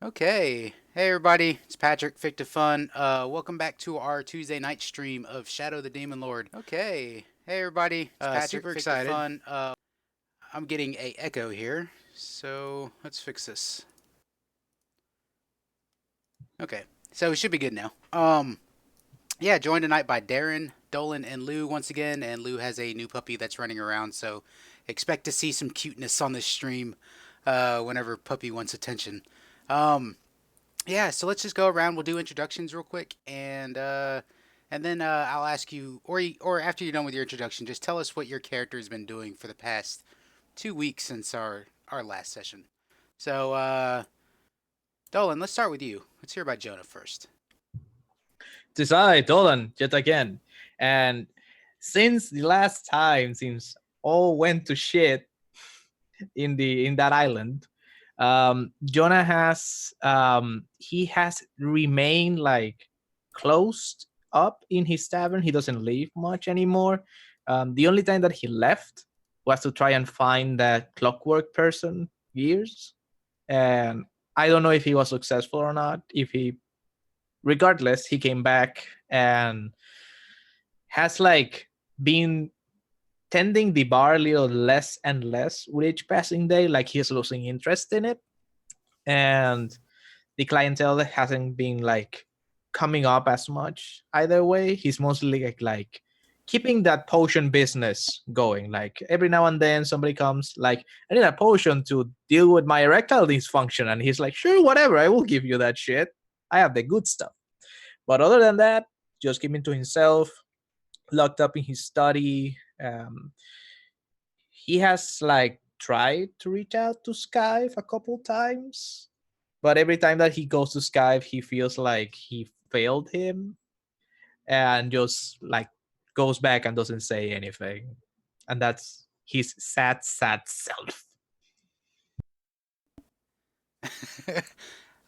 Okay. Hey everybody, it's Patrick, Fictive Fun. Welcome back to our Tuesday night stream of Shadow the Demon Lord. Okay. Hey everybody, it's Patrick, super Fictive excited. Fun. I'm getting a echo here, so let's fix this. Okay, so we should be good now. Yeah, joined tonight by Darren, Dolan, and Lou once again, and Lou has a new puppy that's running around, so expect to see some cuteness on this stream whenever puppy wants attention. Um, Yeah, so let's just go around. We'll do introductions real quick, and then I'll ask you, or after you're done with your introduction, just tell us what your character has been doing for the past 2 weeks since our last session. So, Dolan, let's start with you. Let's hear about Jonah first. Tis I, Dolan, yet again. And since the last time, since all went to shit in that island, Jonah has he has remained like closed up in his tavern. He doesn't leave much anymore. The only time that he left was to try and find that clockwork person years. And I don't know if he was successful or not. Regardless, he came back and has like been tending the bar a little less and less with each passing day. Like he's losing interest in it, and the clientele hasn't been like coming up as much either way. He's mostly like keeping that potion business going. Like every now and then somebody comes like, I need a potion to deal with my erectile dysfunction, and he's like, sure, whatever, I will give you that shit. I have the good stuff. But other than that, just keeping to himself, locked up in his study. He has like tried to reach out to Skive a couple times, but every time that he goes to Skive, he feels like he failed him and just like goes back and doesn't say anything. And that's his sad, sad self.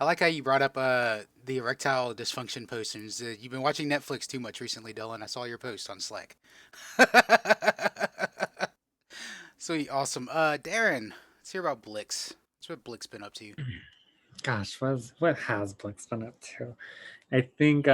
I like how you brought up the erectile dysfunction posters. You've been watching Netflix too much recently, Dylan. I saw your post on Slack. Sweet, awesome. Darren, let's hear about Blix. What's what Blix been up to? Gosh, what has Blix been up to? I think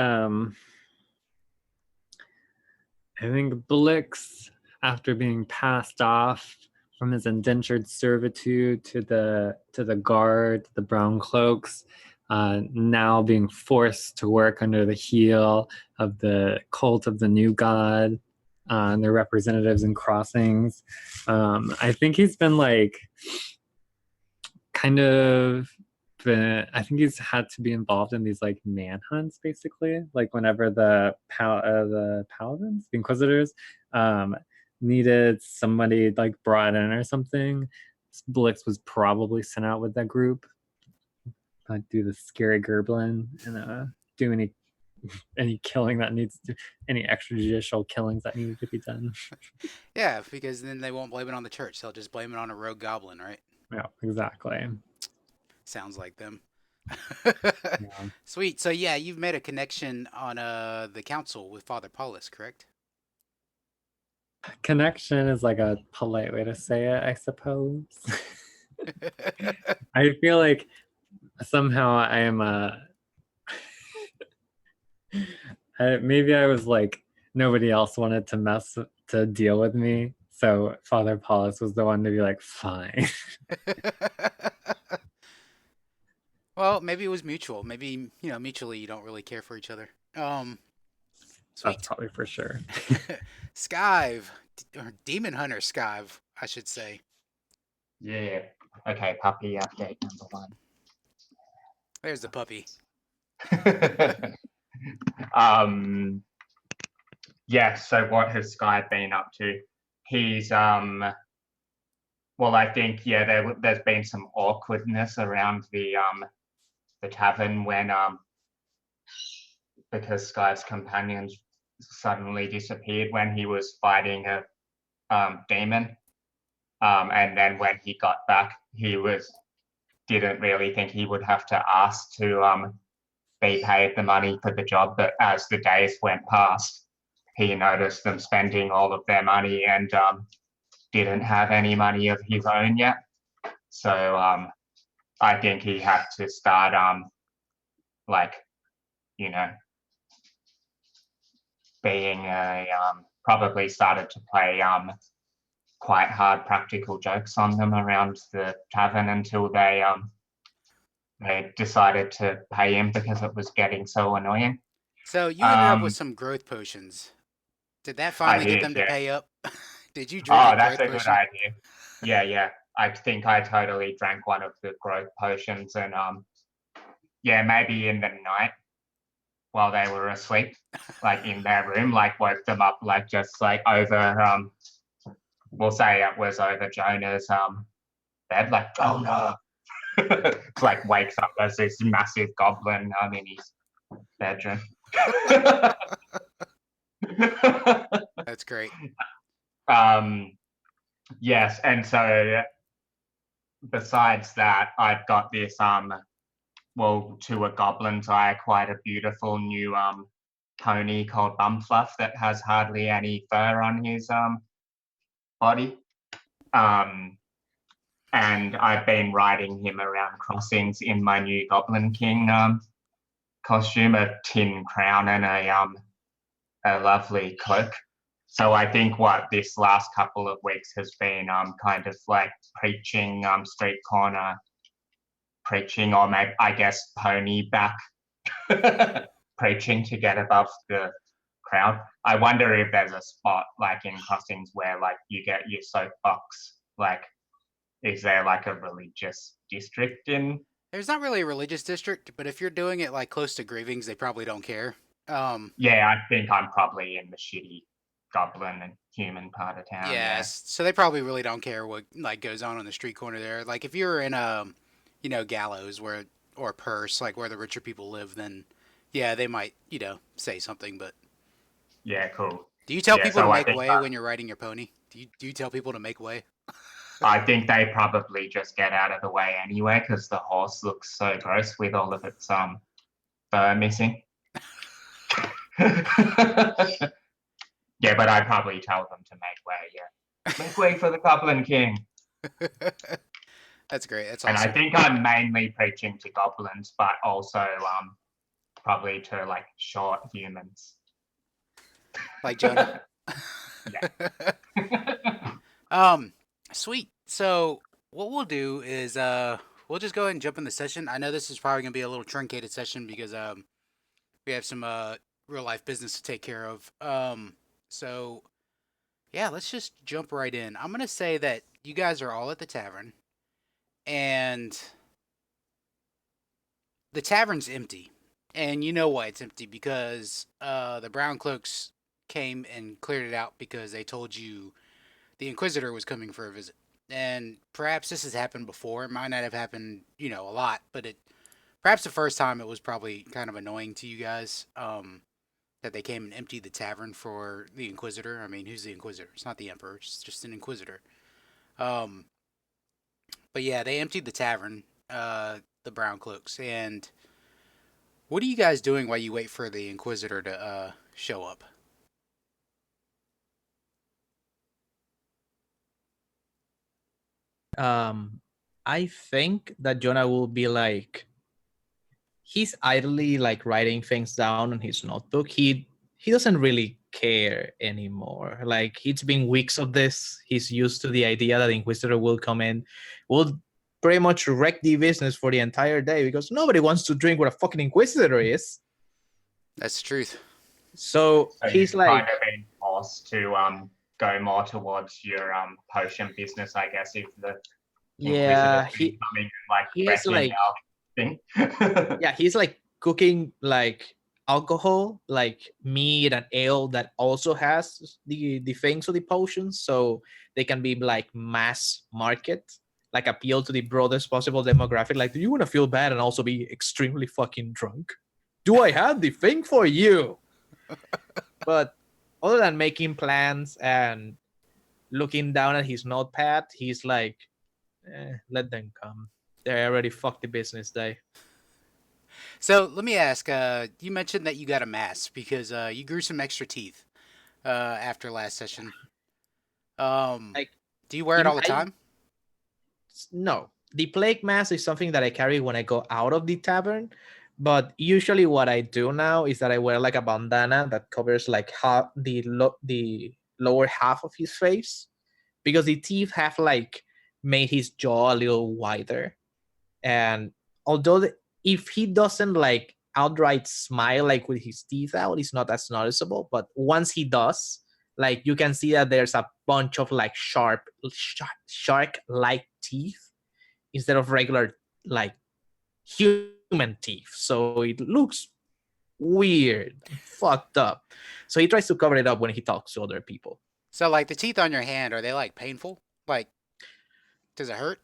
Blix, after being passed off from his indentured servitude to the guard, the brown cloaks, now being forced to work under the heel of the cult of the new god and their representatives in crossings. I think he's been like kind of I think he's had to be involved in these like manhunts, basically. Like whenever the paladins, the inquisitors, needed somebody like brought in or something, Blix was probably sent out with that group, do the scary gerblin and do any killing that needs to, any extrajudicial killings that needed to be done. Yeah, because then they won't blame it on the church. They'll just blame it on a rogue goblin, right? Yeah, exactly. Sounds like them. Yeah. Sweet. So yeah, you've made a connection on the council with Father Paulus, correct? Connection is like a polite way to say it, I suppose. I feel like somehow I am maybe I was like, nobody else wanted to deal with me, so Father Paulus was the one to be like, fine. Well, maybe it was mutual. Maybe, mutually you don't really care for each other. Sweet. That's probably for sure. Skive, or Demon Hunter Skive, I should say. Yeah. Okay, puppy update number 1. There's the puppy. Yeah, so what has Sky been up to? He's well, I think there's been some awkwardness around the tavern when because Sky's companions suddenly disappeared when he was fighting a demon, and then when he got back, he didn't really think he would have to ask to be paid the money for the job, but as the days went past, he noticed them spending all of their money and didn't have any money of his own yet. So I think he had to start like, you know, being a probably started to play quite hard practical jokes on them around the tavern until they decided to pay him because it was getting so annoying. So you ended up with Um, some growth potions. Did that I finally get did, them to yeah. pay up? Did you drink a Oh, that's growth a good potion? idea. Yeah, yeah. I think I totally drank one of the growth potions, and yeah, maybe in the night while they were asleep, like in their room, like woke them up, like just like over we'll say it was over Jonah's bed, like Jonah. It's like wakes up as this massive goblin in his bedroom. That's great. um, yes, and so besides that, I've got this well, to a goblin's eye, quite a beautiful new pony called Bumfluff that has hardly any fur on his body. Um, and I've been riding him around crossings in my new Goblin King costume, a tin crown and a lovely cloak. So I think what this last couple of weeks has been kind of like preaching street corner preaching, or maybe I guess pony back preaching to get above the crowd. I wonder if there's a spot like in crossings where like you get your soapbox. Like, is there like a religious district in? There's not really a religious district, but if you're doing it like close to Grievings, they probably don't care. Yeah, I think I'm probably in the shitty goblin and human part of town. Yeah. Yes, so they probably really don't care what like goes on the street corner there. Like if you're in Gallows where or Purse, like where the richer people live, then yeah, they might say something. But Yeah, cool. do you tell Yeah, people to so make way when you're riding your pony? Do you tell people to make way? I think they probably just get out of the way anyway because the horse looks so gross with all of its fur missing. Yeah, but I probably tell them to make way. Yeah, make way for the Goblin King. That's great. That's And I awesome. think I'm mainly preaching to goblins, but also probably to like short humans. Like Jonah. Um, Sweet. So what we'll do is we'll just go ahead and jump in the session. I know this is probably gonna be a little truncated session because we have some real life business to take care of. So yeah, let's just jump right in. I'm gonna say that you guys are all at the tavern, and the tavern's empty. And you know why it's empty because the brown cloaks came and cleared it out because they told you the Inquisitor was coming for a visit. And perhaps this has happened before. It might not have happened, a lot, but perhaps the first time it was probably kind of annoying to you guys that they came and emptied the tavern for the Inquisitor. I mean, who's the Inquisitor? It's not the Emperor. It's just an Inquisitor. Um, but yeah, they emptied the tavern, the Brown Cloaks. And what are you guys doing while you wait for the Inquisitor to show up? Um, I think that Jonah will be like, he's idly like writing things down on his notebook. He doesn't really care anymore. Like it's been weeks of this. He's used to the idea that the Inquisitor will come in, will pretty much wreck the business for the entire day because nobody wants to drink what a fucking Inquisitor is. That's the truth. So So he's you've like, kind of been forced to go more towards your potion business, I guess, if the yeah, Inquisitor's been coming and like he has wrecking like, our thing. yeah, he's like cooking like alcohol, like mead and ale that also has the things of the potions, so they can be like mass market, like appeal to the broadest possible demographic. Like, do you want to feel bad and also be extremely fucking drunk? Do I have the thing for you? But other than making plans and looking down at his notepad, he's like, let them come. They already fucked the business day. So let me ask. You mentioned that you got a mask because you grew some extra teeth after last session. Um, Like, do you wear it all the I time? no, the plague mask is something that I carry when I go out of the tavern. But usually, what I do now is that I wear like a bandana that covers like half the lower half of his face, because the teeth have like made his jaw a little wider. And although if he doesn't like outright smile like with his teeth out, it's not as noticeable. But once he does, like you can see that there's a bunch of like shark like teeth instead of regular like human teeth. So it looks weird, fucked up. So he tries to cover it up when he talks to other people. So, like, the teeth on your hand, are they, like, painful? Like, does it hurt?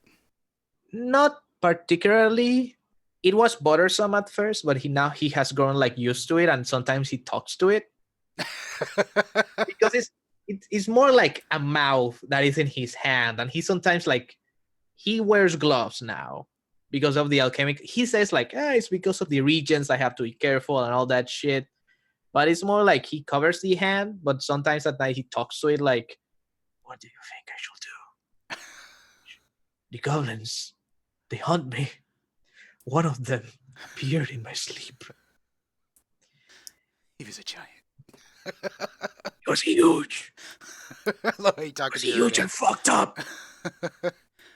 Not particularly. It was bothersome at first, but he has grown like used to it, and sometimes he talks to it because it's more like a mouth that is in his hand, and he sometimes like he wears gloves now because of the alchemic. He says like, it's because of the regions I have to be careful and all that shit. But it's more like he covers the hand, but sometimes at night he talks to it like, what do you think I should do? The goblins, they hunt me. One of them appeared in my sleep. He was a giant. He was huge. I love how you talk He was to your huge hand. and fucked up.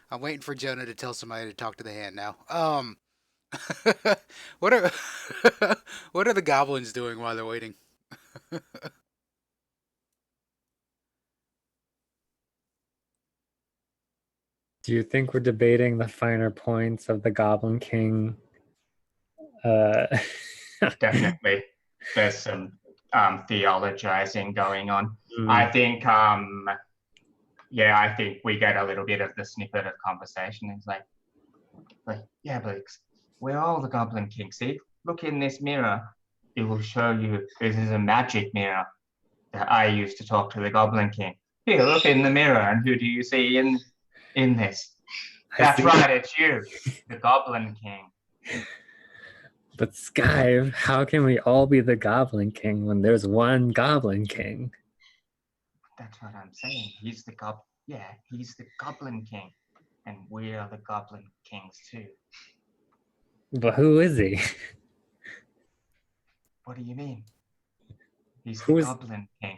I'm waiting for Jonah to tell somebody to talk to the hand now. What are what are the goblins doing while they're waiting? Do you think we're debating the finer points of the Goblin King? Definitely, there's some theologizing going on. Mm. I think, I think we get a little bit of the snippet of conversation. It's like, yeah, Blix, we're all the Goblin King. See, look in this mirror. It will show you this is a magic mirror that I used to talk to the Goblin King. Here, look in the mirror, and who do you see in this? That's right, it's you, the Goblin King. But Skive, how can we all be the Goblin King when there's one Goblin King? That's what I'm saying. He's the Goblin King, and we are the Goblin Kings too. But who is he? What do you mean? He's the Who's- Goblin King.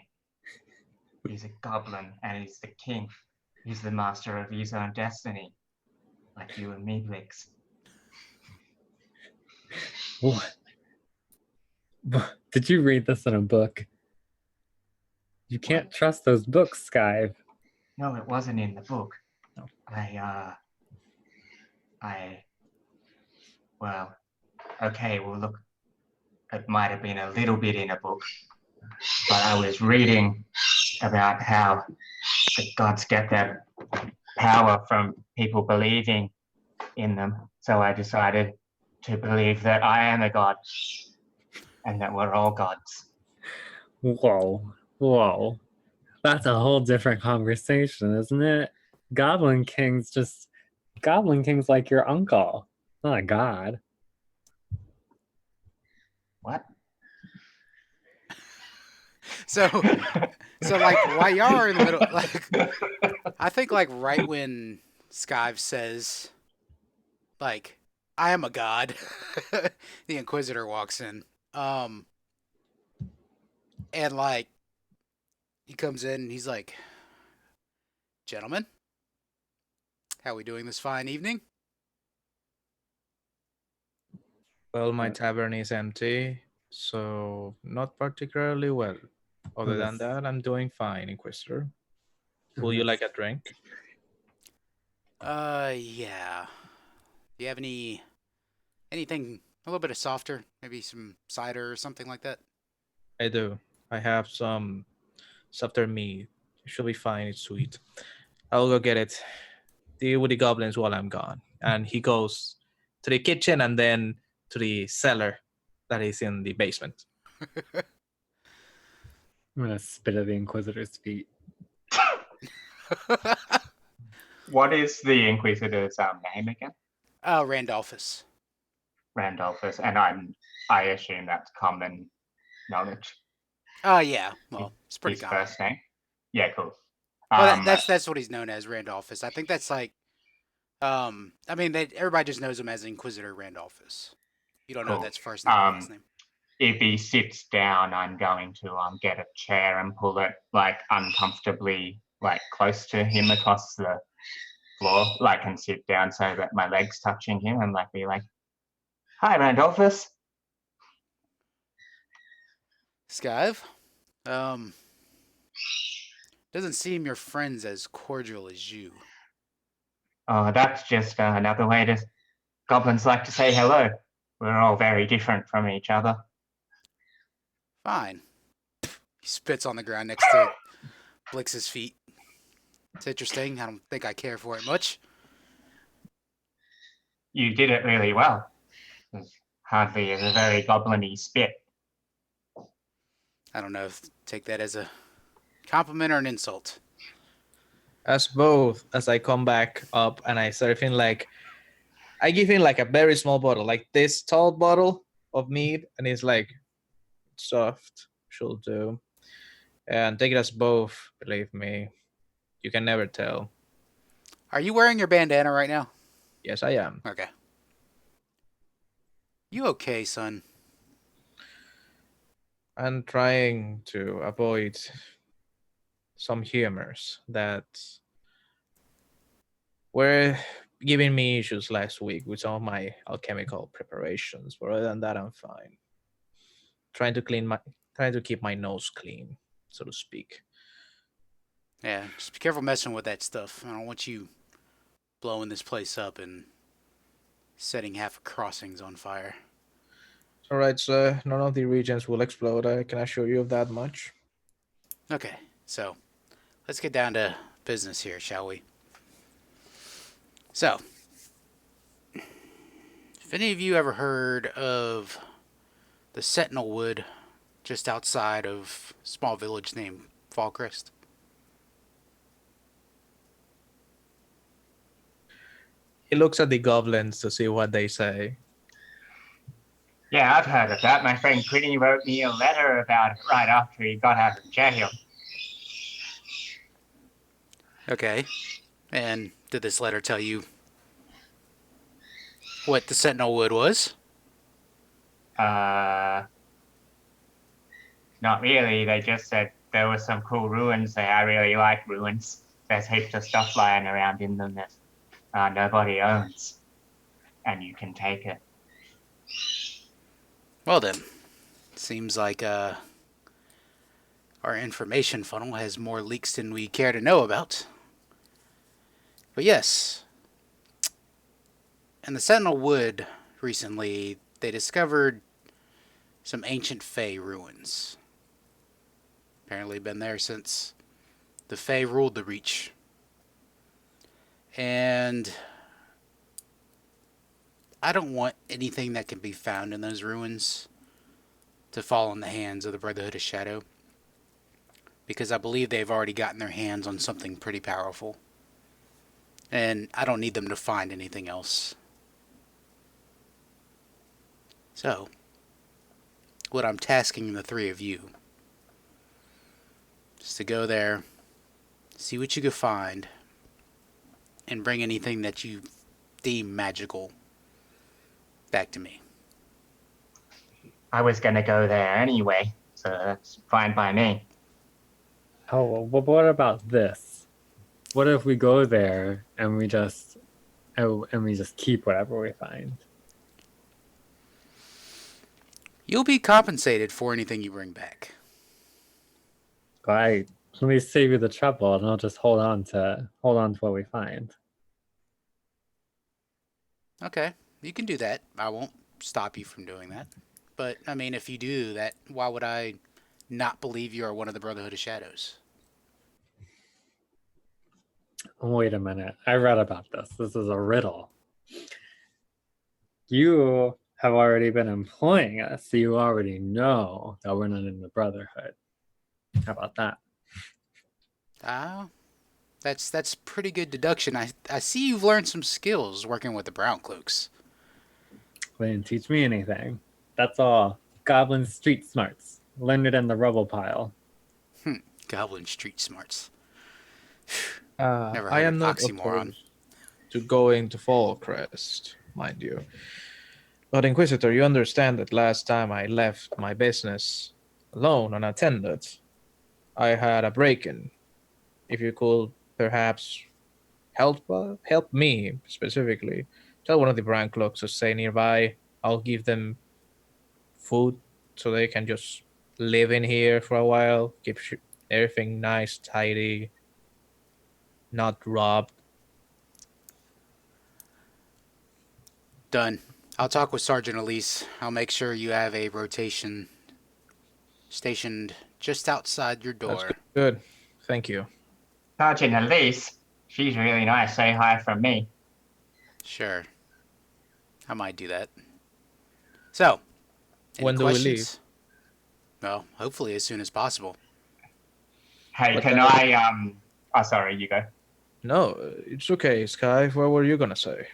He's a goblin, and he's the king. He's the master of his own destiny, like you and me, Blix. What? Did you read this in a book? You can't trust those books, Skive. No, it wasn't in the book. No. Well, look, it might have been a little bit in a book, but I was reading about how the gods get their power from people believing in them. So I decided to believe that I am a god and that we're all gods. Whoa. That's a whole different conversation, isn't it? Goblin King's like your uncle, not a god. What? So like while y'all are in the middle, like I think like right when Skive says like I am a god, the Inquisitor walks in. And like he comes in and he's like, "Gentlemen, how we doing this fine evening?" Well, my tavern is empty, so not particularly well. Other than that, I'm doing fine, Inquisitor. Will you like a drink? Yeah. Do you have anything a little bit of softer? Maybe some cider or something like that? I do. I have some softer meat. It should be fine. It's sweet. I'll go get it. Deal with the goblins while I'm gone. And he goes to the kitchen and then to the cellar that is in the basement. I'm gonna spit at the Inquisitor's feet. What is the Inquisitor's name again? Randolphus. Randolphus, and I assume that's common knowledge. Yeah. Well, it's pretty His common. first name. Yeah, cool. Well, that's what he's known as, Randolphus. I think that's like I mean, everybody just knows him as Inquisitor Randolphus. You don't know if Cool. that's first name or last name. If he sits down, I'm going to get a chair and pull it like uncomfortably like close to him across the floor, like, and sit down so that my legs touching him, and like be like, "Hi, Randolphus." Skive, doesn't seem your friends as cordial as you. Oh, that's just another way to goblins like to say hello. We're all very different from each other. Fine. He spits on the ground next to Blix's feet. It's interesting. I don't think I care for it much. You did it really well. There's hardly a very goblin-y spit. I don't know if take that as a compliment or an insult. As both, as I come back up and I start feeling like I give him like a very small bottle, like this tall bottle of mead, and he's like soft, should do. And take it as both, believe me. You can never tell. Are you wearing your bandana right now? Yes, I am. Okay. You okay, son? I'm trying to avoid some humors that were giving me issues last week with some of my alchemical preparations. But other than that, I'm fine. Trying to keep my nose clean, so to speak. Yeah, just be careful messing with that stuff. I don't want you blowing this place up and setting half of crossings on fire. All right, sir. None of the regions will explode. I can assure you of that much. Okay, so let's get down to business here, shall we? So, if any of you ever heard of the Sentinel Wood just outside of a small village named Fallcrest? He looks at the goblins to see what they say. Yeah, I've heard of that. My friend Quinny wrote me a letter about it right after he got out of jail. Okay, and did this letter tell you what the Sentinel Wood was? Not really. They just said there were some cool ruins there. I really like ruins. There's heaps of stuff lying around in them that nobody owns, and you can take it. Well then, seems like our information funnel has more leaks than we care to know about. But yes, in the Sentinel Wood recently, they discovered some ancient Fey ruins. Apparently been there since the Fey ruled the Reach. And I don't want anything that can be found in those ruins to fall in the hands of the Brotherhood of Shadow, because I believe they've already gotten their hands on something pretty powerful. And I don't need them to find anything else. So, what I'm tasking the three of you is to go there, see what you can find, and bring anything that you deem magical back to me. I was going to go there anyway, so that's fine by me. Oh, well, what about this? What if we go there and we just keep whatever we find? You'll be compensated for anything you bring back. Right. Let me save you the trouble, and I'll just hold on to what we find. Okay, you can do that. I won't stop you from doing that. But, I mean, if you do that, why would I not believe you are one of the Brotherhood of Shadows? Wait a minute. I read about this. This is a riddle. You have already been employing us, so you already know that we're not in the Brotherhood. How about that? That's pretty good deduction. I see you've learned some skills working with the Brown Cloaks. They didn't teach me anything. That's all. Goblin street smarts. Learned it in the rubble pile. Goblin street smarts. I Never am heard of not oxymoron. opposed. to going to Fallcrest, mind you. But Inquisitor, you understand that last time I left my business alone unattended, I had a break-in. If you could perhaps help me specifically, tell one of the brand clerks to stay nearby. I'll give them food so they can just live in here for a while, keep everything nice, tidy, not robbed. Done. I'll talk with Sergeant Elise. I'll make sure you have a rotation stationed just outside your That's door. good. Thank you. Sergeant Elise, she's really nice. Say hi from me. Sure. I might do that. So, any When do we leave? questions? Well, hopefully as soon as possible. Hey, What can time? I? Oh, sorry, you go. No, it's okay, Skive. What were you gonna say?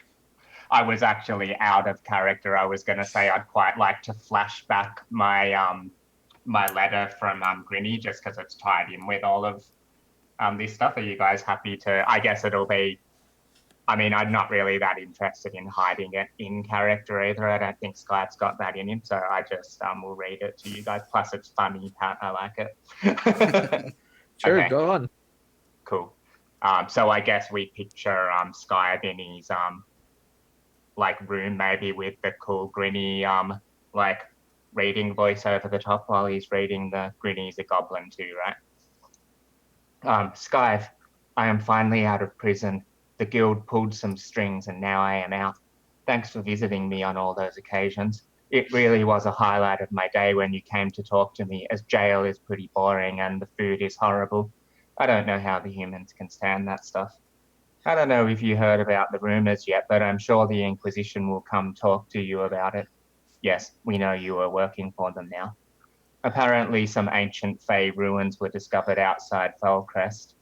I was actually out of character. I was going to say I'd quite like to flash back my letter from Grinny just because it's tied in with all of this stuff. Are you guys happy to? I guess it'll be. I mean, I'm not really that interested in hiding it in character either. I don't think Skype's got that in him, so I just will read it to you guys. Plus, it's funny, Pat. I like it. Sure, Okay. go on. Cool. So I guess we picture Skype in his like room, maybe with the cool Grinny like reading voice over the top while he's reading the Grinny's a goblin too, right? Skive, I am finally out of prison. The guild pulled some strings and now I am out. Thanks for visiting me on all those occasions. It really was a highlight of my day when you came to talk to me, as jail is pretty boring and the food is horrible. I don't know how the humans can stand that stuff. I don't know if you heard about the rumors yet, but I'm sure the Inquisition will come talk to you about it. Yes, we know you are working for them now. Apparently, some ancient Fey ruins were discovered outside Fellcrest.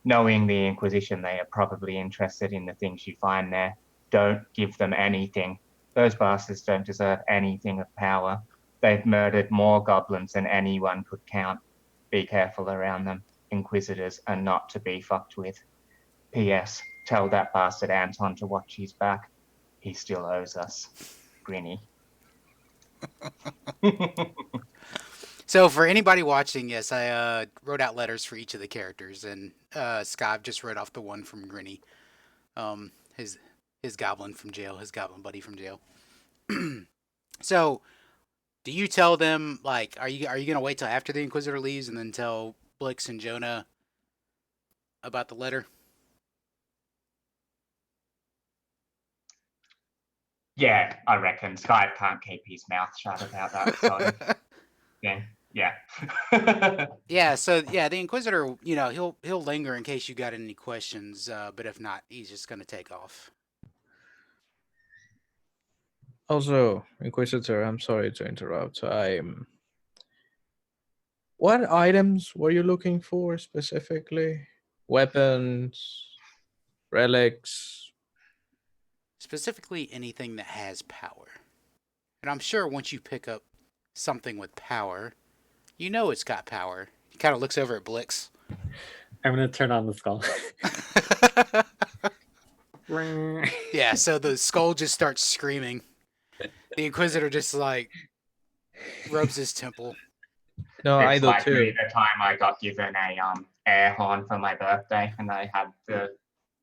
Knowing the Inquisition, they are probably interested in the things you find there. Don't give them anything. Those bastards don't deserve anything of power. They've murdered more goblins than anyone could count. Be careful around them. Inquisitors are not to be fucked with. P.S. Tell that bastard Anton to watch his back. He still owes us. Grinny. So for anybody watching, yes, I wrote out letters for each of the characters, and Skive just read off the one from Grinny, his goblin from jail, his goblin buddy from jail. So, do you tell them like, are you gonna wait till after the Inquisitor leaves and then tell Blix and Jonah about the letter? Yeah, I reckon Skype can't keep his mouth shut about that sort of thing. Yeah. Yeah, so yeah, the Inquisitor, he'll linger in case you got any questions, but if not, he's just gonna take off. Also, Inquisitor, I'm sorry to interrupt. What items were you looking for specifically? Weapons, relics? Specifically, anything that has power. And I'm sure once you pick up something with power, you know it's got power. He kind of looks over at Blix. I'm gonna turn on the skull. Yeah, so the skull just starts screaming. The Inquisitor just like rubs his temple. No, I It's do like me too. the time I got given a air horn for my birthday, and I had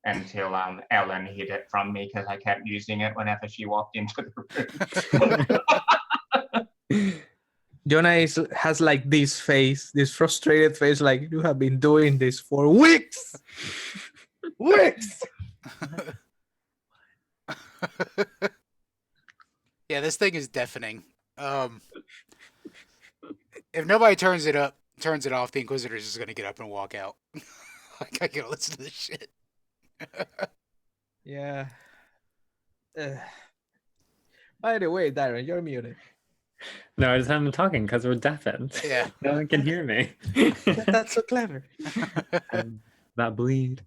until Ellen hid it from me because I kept using it whenever she walked into the room. Jonah has like this face, this frustrated face, like you have been doing this for weeks. Weeks. Yeah, this thing is deafening. If nobody turns it off, the Inquisitor's just gonna get up and walk out. Like, I gotta listen to this shit. Yeah. By the way, Darren, you're muted. No, I just haven't been talking because we're deafened. Yeah. No one can hear me. That's so clever. That bleed.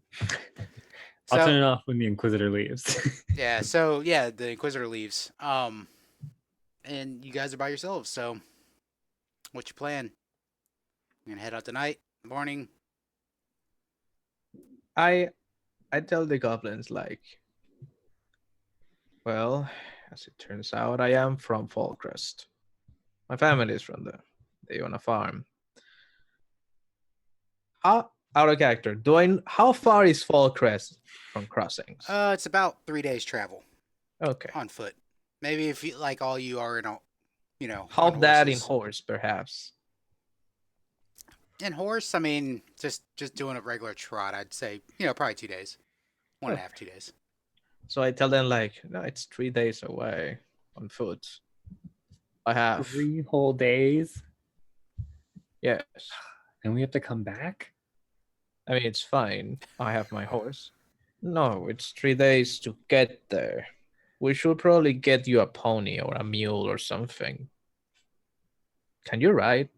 I'll So turn it off when the Inquisitor leaves. yeah, the Inquisitor leaves. And you guys are by yourselves. So, what's your plan? You gonna head out tonight, morning? I I tell the goblins like, well, as it turns out, I am from Fallcrest. My family is from there. They own a farm. How out of character? How far is Fallcrest from Crossings? It's about 3 days travel Okay. on foot. Maybe if you like, all you are in a, How on that in horses. horse, perhaps? In horse, I mean, just doing a regular trot, I'd say, probably 2 days, 1.5, 2 days. So I tell them like, no, it's 3 days away on foot. I have 3 whole days, yes. and we have to come back. I mean, it's fine. I have my horse. No, it's 3 days to get there. We should probably get you a pony or a mule or something. Can you ride?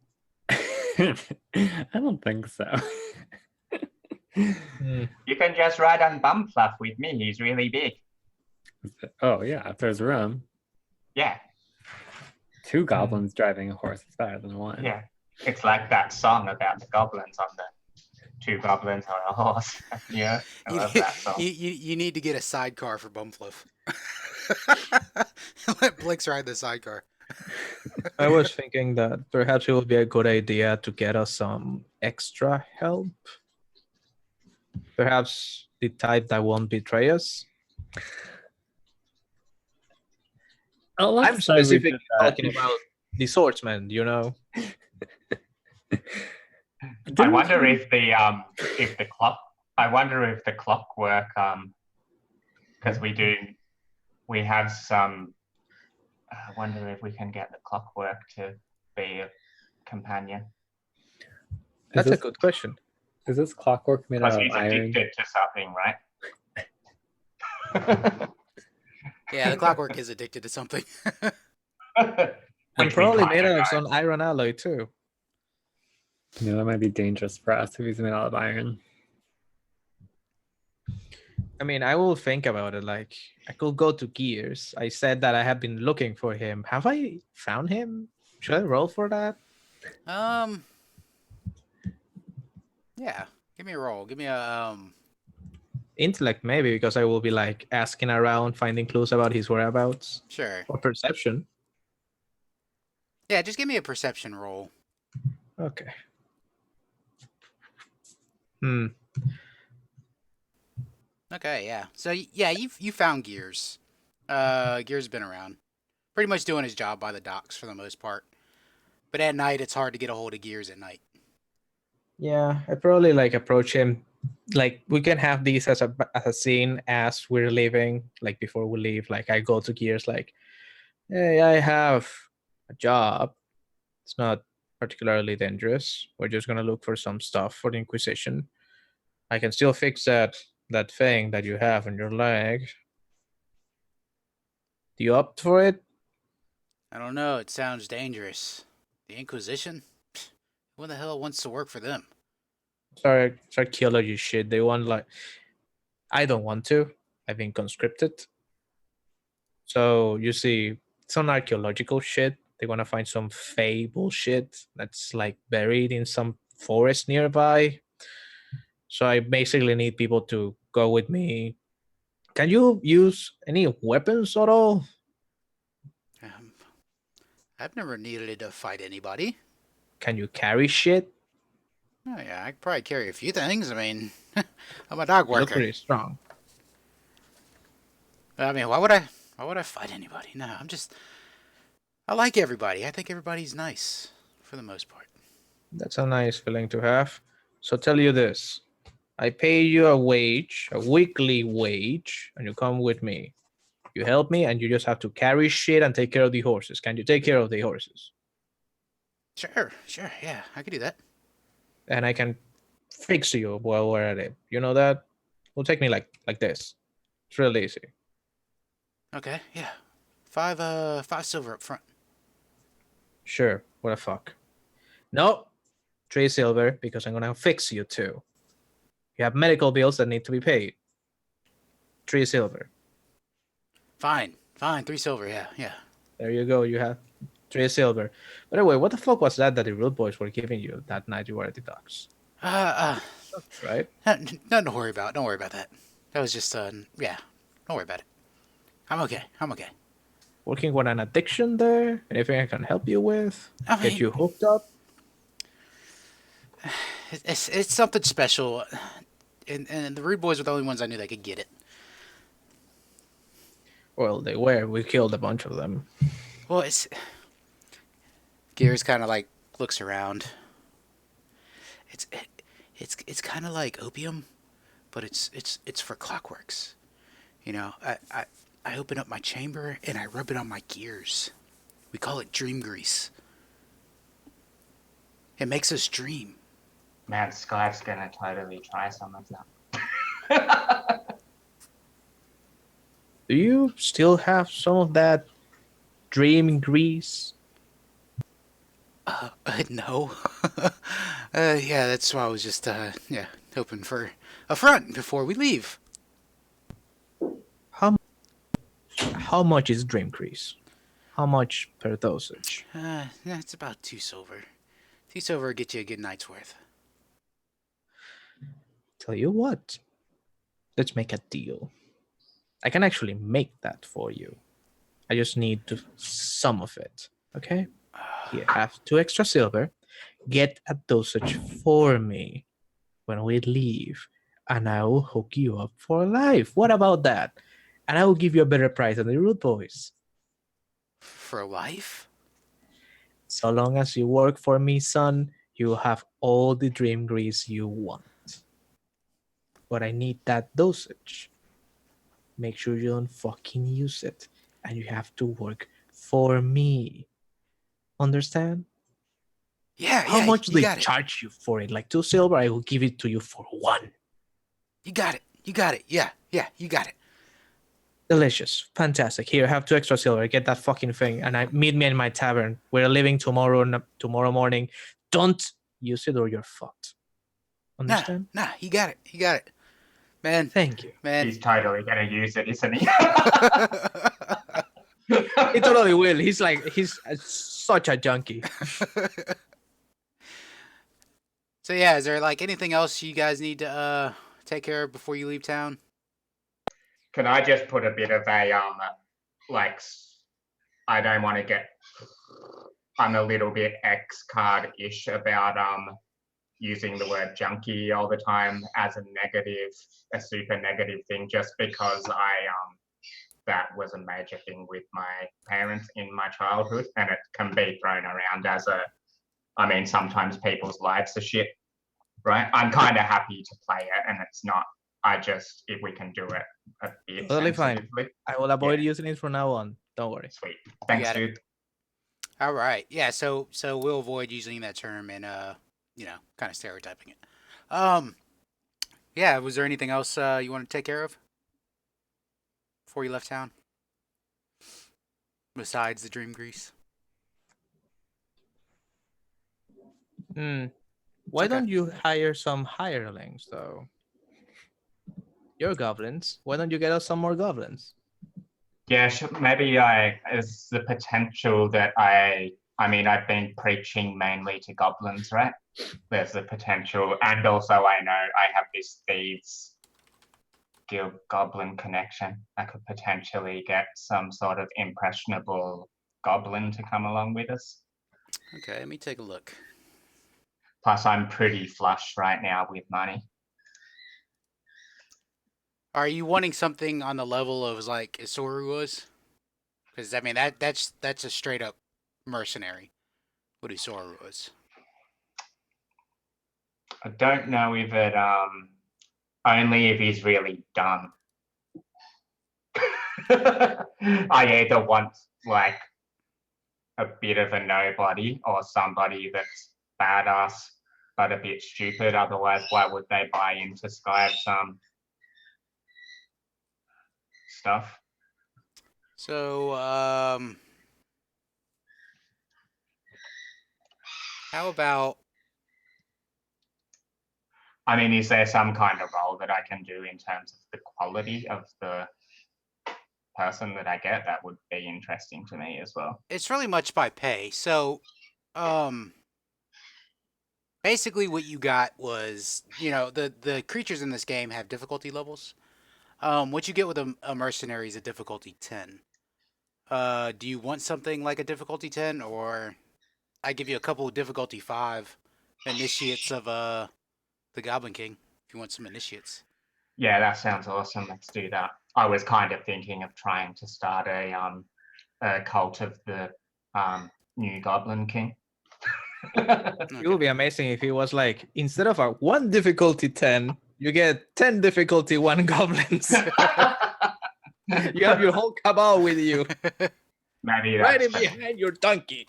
I don't think so. You can just ride on Bumfluff with me. He's really big. Oh yeah, if there's room. Yeah, 2 goblins driving a horse is better than 1. yeah. It's like that song about the goblins on the 2 goblins on a horse. Yeah, I love that song. You need to get a sidecar for Bumfluff. Let Blix ride the sidecar. I was thinking that perhaps it would be a good idea to get us some extra help. Perhaps the type that won't betray us. I'm specifically talking about the swordsman, you know. I wonder if the clock. I wonder if the clockwork. Because we have some. I wonder if we can get the clockwork to be a companion. That's a good question. Is this clockwork made out Because of he's iron? addicted to something, right? Yeah, the clockwork is addicted to something. And Which we probably made kinda out of know. some iron alloy too. That might be dangerous for us if he's made out of iron. I mean, I will think about it. Like, I could go to Gears. I said that I have been looking for him. Have I found him? Should I roll for that? Yeah. Give me a roll. Give me a Intellect, maybe, because I will be like asking around, finding clues about his whereabouts. Sure. Or perception. Yeah, just give me a perception roll. Okay. Okay, yeah. So yeah, you found Gears. Gears has been around, pretty much doing his job by the docks for the most part. But at night, it's hard to get a hold of Gears at night. Yeah, I probably like approach him. Like, we can have these as a scene as we're leaving. Like, before we leave, like I go to Gears like, hey, I have a job. It's not particularly dangerous. We're just gonna look for some stuff for the Inquisition. I can still fix that thing that you have on your leg. Do you opt for it? I don't know. It sounds dangerous. The Inquisition? Who the hell wants to work for them? Sorry, it's archaeology shit. They want like, I don't want to. I've been conscripted. So you see, some archaeological shit. They want to find some fey bullshit that's like buried in some forest nearby. So I basically need people to go with me. Can you use any weapons at all? I've never needed to fight anybody. Can you carry shit? Oh yeah, I could probably carry a few things. I mean, I'm a dog You look worker. pretty strong. I mean, why would I fight anybody? No, I like everybody. I think everybody's nice for the most part. That's a nice feeling to have. So tell you this. I pay you a wage, a weekly wage, and you come with me. You help me, and you just have to carry shit and take care of the horses. Can you take care of the horses? Sure, yeah, I could do that. And I can fix you while we're at it. You know that? Will take me like this. It's real easy. Okay, yeah. 5 silver up front. Sure. What the fuck? No. 3 silver, because I'm gonna fix you too. You have medical bills that need to be paid. 3 silver. Fine, 3 silver, yeah. There you go. You have 3 silver. By the way, what the fuck was that the Rude Boys were giving you that night you were at the docks? Right? Right? Nothing to worry about. Don't worry about that. That was just yeah. Don't worry about it. I'm okay. I'm okay. Working with an addiction there? Anything I can help you with? I Get you mean, hooked up? it's something special, and the Rude Boys were the only ones I knew that could get it. Well, they were. We killed a bunch of them. Well, it's Gears kind of like looks around. It's it's kind of like opium, but it's for clockworks. You know, I open up my chamber and I rub it on my gears. We call it dream grease. It makes us dream. Man, Skive's gonna totally try some of that. Do you still have some of that dream grease? No. Yeah, that's why I was just yeah, hoping for a front before we leave. How how much is dream grease? How much per dosage? Yeah, it's about 2 silver. 2 silver will get you a good night's worth. Tell you what, let's make a deal. I can actually make that for you. I just need some of it. Okay? Here, have 2 extra silver. Get a dosage for me when we leave, and I will hook you up for life. What about that? And I will give you a better price than the Rude Boys. For life? So long as you work for me, son, you will have all the dream grease you want. But I need that dosage. Make sure you don't fucking use it. And you have to work for me. Understand? Yeah, How yeah, much do you they got it. charge you for it? Like 2 silver? I will give it to you for 1. You got it. You got it. Yeah, yeah, you got it. Delicious. Fantastic. Here, have 2 extra silver. Get that fucking thing. And meet me in my tavern. We're leaving tomorrow morning. Don't use it or you're fucked. Understand? Nah, you got it. You got it. Man, Thank you. man. He's totally gonna use it, isn't he? He totally will. He's such a junkie. So yeah, is there like anything else you guys need to take care of before you leave town? Can I just put a bit of a like I don't want to get I'm a little bit X card-ish about using the word junkie all the time as a super negative thing, just because that was a major thing with my parents in my childhood, and it can be thrown around as sometimes people's lives are shit, right? I'm kind of happy to play it, and it's not. If we can do it a bit Totally fine. sensitively. I will avoid using it from now on. Don't worry. Sweet. Thanks, got it. dude. All right. Yeah. So we'll avoid using that term and kind of stereotyping it. Yeah. Was there anything else you want to take care of before you left town? Besides the dream grease. Why Okay. don't you hire some hirelings, though? You're goblins. Why don't you get us some more goblins? Yeah, maybe there's the potential that I've been preaching mainly to goblins, right? There's the potential, and also I know I have this thieves guild goblin connection. I could potentially get some sort of impressionable goblin to come along with us. Okay. Let me take a look. Plus, I'm pretty flush right now with money. Are you wanting something on the level of like Isoru was? Because I mean that's a straight up mercenary. What Isoru was. I don't know if it only if he's really dumb. I either want like a bit of a nobody or somebody that's badass but a bit stupid. Otherwise, why would they buy into Skive's stuff? So how about Is there some kind of role that I can do in terms of the quality of the person that I get? That would be interesting to me as well. it's really much by pay. So basically what you got was, the creatures in this game have difficulty levels. What you get with a mercenary is a difficulty 10. Do you want something like a difficulty 10, or I give you a couple of difficulty 5 initiates of the Goblin King if you want some initiates. Yeah, that sounds awesome. Let's do that. I was kind of thinking of trying to start a cult of the new Goblin King. It would be amazing if it was like, instead of a 1 difficulty 10, you get 10 difficulty 1 goblins. You have your whole cabal with you, Maybe riding that's behind your donkey.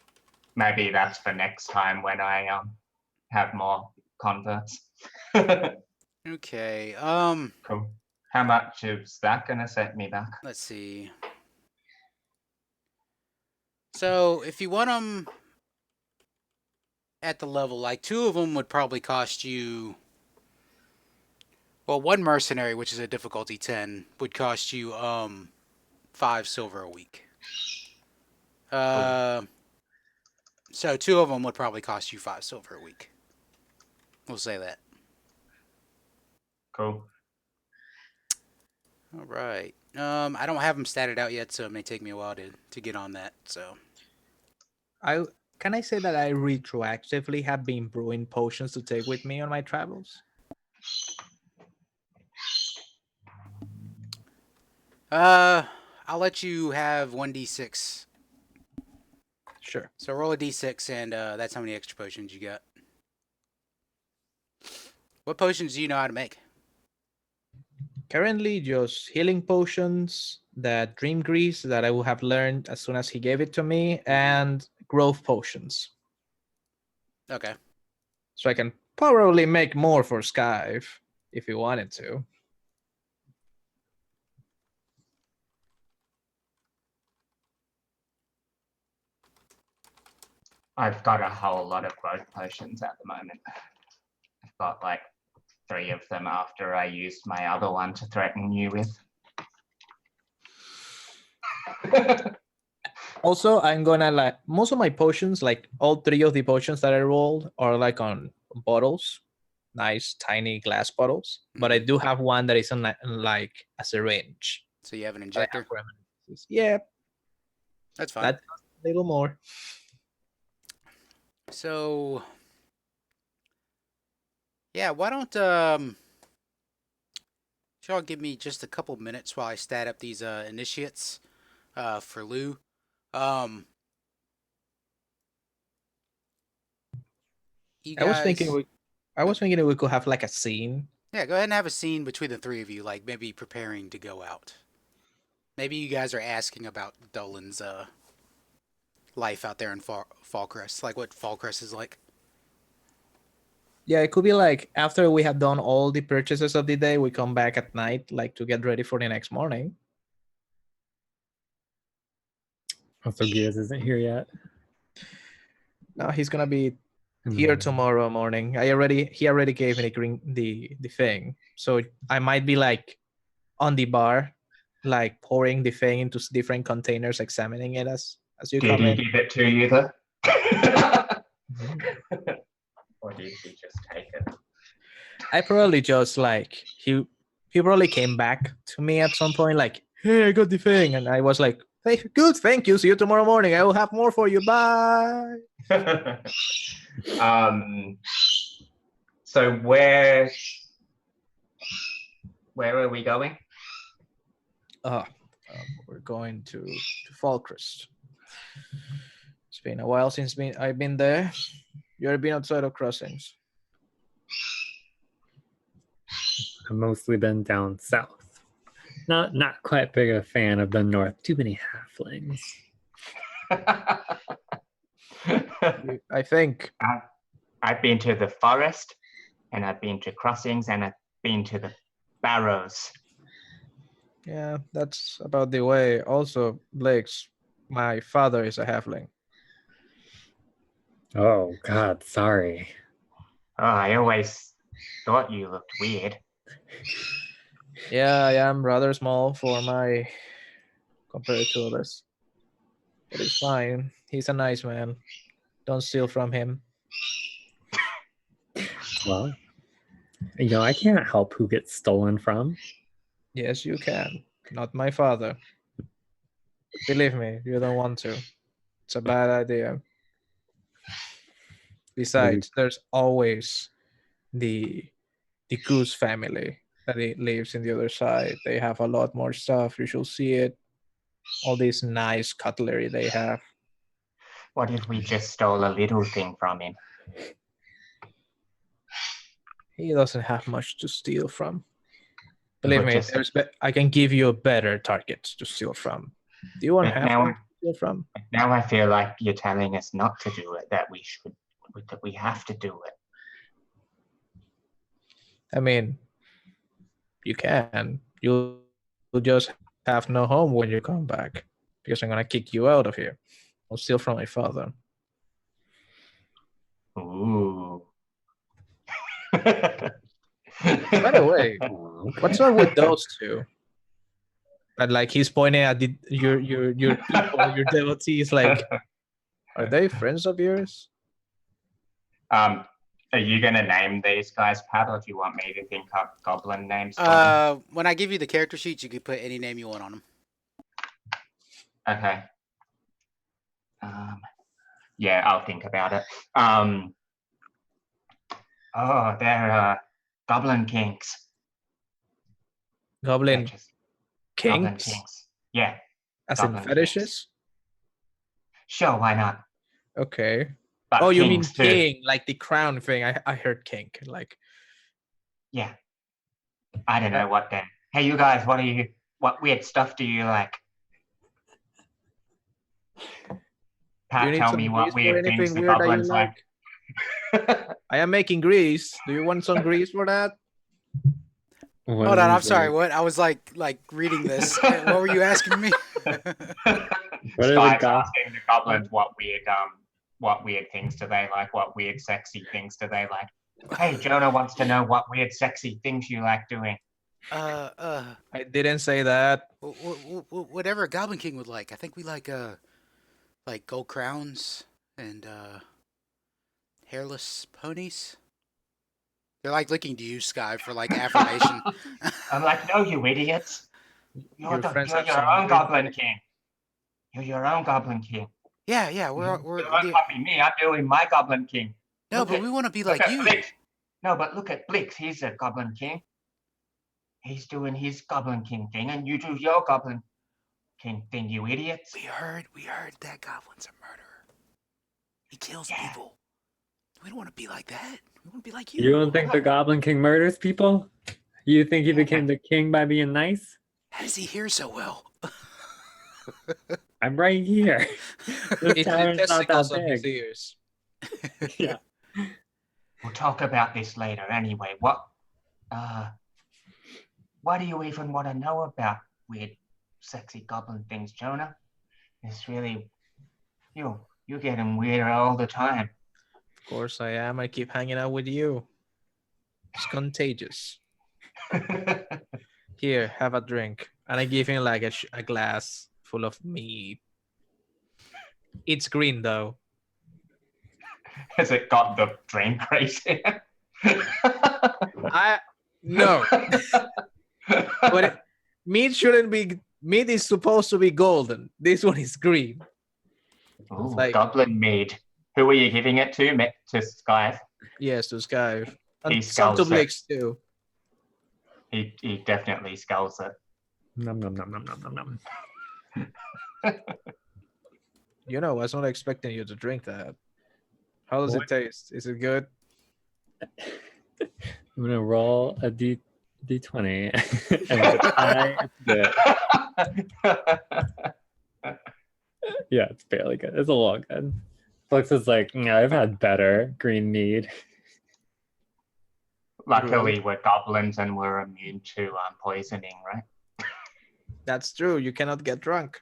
maybe that's for next time when I have more converts. Okay. Cool. How much is that gonna set me back? Let's see. So if you want them at the level, like 2 of them would probably cost you. Well, 1 mercenary, which is a difficulty 10, would cost you 5 silver a week. So 2 of them would probably cost you 5 silver a week. We'll say that. Cool. All right. I don't have them statted out yet, so it may take me a while to get on that. So Can I say that I retroactively have been brewing potions to take with me on my travels? I'll let you have 1d6. Sure. So roll a d6, and that's how many extra potions you got. What potions do you know how to make? Currently, just healing potions, that dream grease that I would have learned as soon as he gave it to me, and growth potions. Okay. So I can probably make more for Skive if you wanted to. I've got a whole lot of growth potions at the moment. I've got like 3 of them after I used my other one to threaten you with. Also, I'm gonna like most of my potions, like all 3 of the potions that I rolled, are like on bottles, nice tiny glass bottles. But I do have one that is on like a syringe. So you have an that I have injector? for emergencies. Yeah, That's fine. that's a little more. So yeah, why don't y'all give me just a couple minutes while I stat up these initiates for Lou. You I was guys, thinking we could have like a scene. yeah, go ahead and have a scene between the 3 of you, like maybe preparing to go out. Maybe you guys are asking about Dolan's life out there in Fallcrest, like what Fallcrest is like. Yeah, it could be like after we have done all the purchases of the day, we come back at night, like to get ready for the next morning. Also, Gears isn't here yet. No, he's gonna be here tomorrow morning. He already gave me the thing, so I might be like on the bar, like pouring the thing into different containers, examining it as you Did come he in. give it to you though? Or did he just take it? I probably just like he probably came back to me at some point, like, hey, I got the thing, and I was like, hey, good, thank you. See you tomorrow morning. I will have more for you. Bye. So where are we going? We're going to Falcrest. It's been a while since I've been there. You've been outside of Crossings. I've mostly been down south. Not quite big a fan of the north. Too many halflings. I think I've been to the forest, and I've been to Crossings, and I've been to the Barrows. Yeah, that's about the way. Also, Blix, my father is a halfling. Oh God, sorry. Oh, I always thought you looked weird. Yeah, I am rather small for my compared to others. But it's fine. He's a nice man. Don't steal from him. Well, I can't help who gets stolen from. Yes, you can. Not my father. Believe me, you don't want to. It's a bad idea. Besides, there's always the Goose family that it lives in the other side. They have a lot more stuff. You should see it. All this nice cutlery they have. What if we just stole a little thing from him? He doesn't have much to steal from. We Believe would me, just- I can give you a better target to steal from. Do you want But half now- to steal from? Now I feel like you're telling us not to do it, that we have to do it. I mean, you can. You'll just have no home when you come back because I'm gonna kick you out of here. I'll steal from my father. Ooh. By the way, what's up with those two? And like he's pointing at your people, your devotees. Like, are they friends of yours? Are you gonna name these guys, Pat, or do you want me to think up goblin names? For them? When I give you the character sheets, you can put any name you want on them. Okay. Yeah, I'll think about it. Oh, they're goblin kings. Goblin They're just goblin kings, kings. Yeah, as in goblin fetishes. sure, why not? Okay. But Oh, you mean kings too. king, like the crown thing? I heard king, like. Yeah. I don't know what then. Hey, you guys, what weird stuff do you like? Do you Pat, need tell some me grease what for weird things anything the weird that you goblins like. I am making grease. Do you want some grease for that? What Hold is on, I'm it? sorry. What? I was like reading this. What were you asking me? What are the Sky's gob- asking the goblins what weird things do they like? What weird sexy things do they like? Hey, Jonah wants to know what weird sexy things you like doing. I didn't say that. Whatever a Goblin King would like. I think we like gold crowns and hairless ponies. They're like looking to you, Skive, for like affirmation. I'm like, no, you idiots. Your friends You're have your some own weird goblin things. king. You're your own goblin king. Yeah, we're You won't copy me. I'm doing my goblin king. no, Look but at- we want to be Look like at you. Blix. No, but look at Blix. He's a goblin king. He's doing his goblin king thing, and you do your goblin king thing, you idiots. We heard that Goblin's a murderer. He kills Yeah. people. We don't want to be like that. We want to be like You you. don't think the Goblin King murders people? You think he became the king by being nice? How does he hear so well? I'm right here. This It's the tavern's not that testicles of his big. ears. Yeah. We'll talk about this later. Anyway, what do you even want to know about weird, sexy goblin things, Jonah? It's really you're getting weirder all the time. Of course I am. I keep hanging out with you. It's contagious. Here, have a drink. And I give him like a glass full of meat. It's green though. Has it got the drain crazy? No. But meat shouldn't be. Meat is supposed to be golden. This one is green. Ooh, like- goblin mead. Who are you giving it to? To Skive? Yes, to Skive. He And some to skulls it. Blix too. He definitely skulls it. Nom nom nom nom nom nom nom. You know, I was not expecting you to drink that. How does it taste? Is it good? I'm gonna roll a d20, and if it's high, it's good. Yeah, it's fairly good. It's a little good. Flix is like, yeah, I've had better green mead. Luckily, we're goblins and we're immune to poisoning, right? That's true. You cannot get drunk.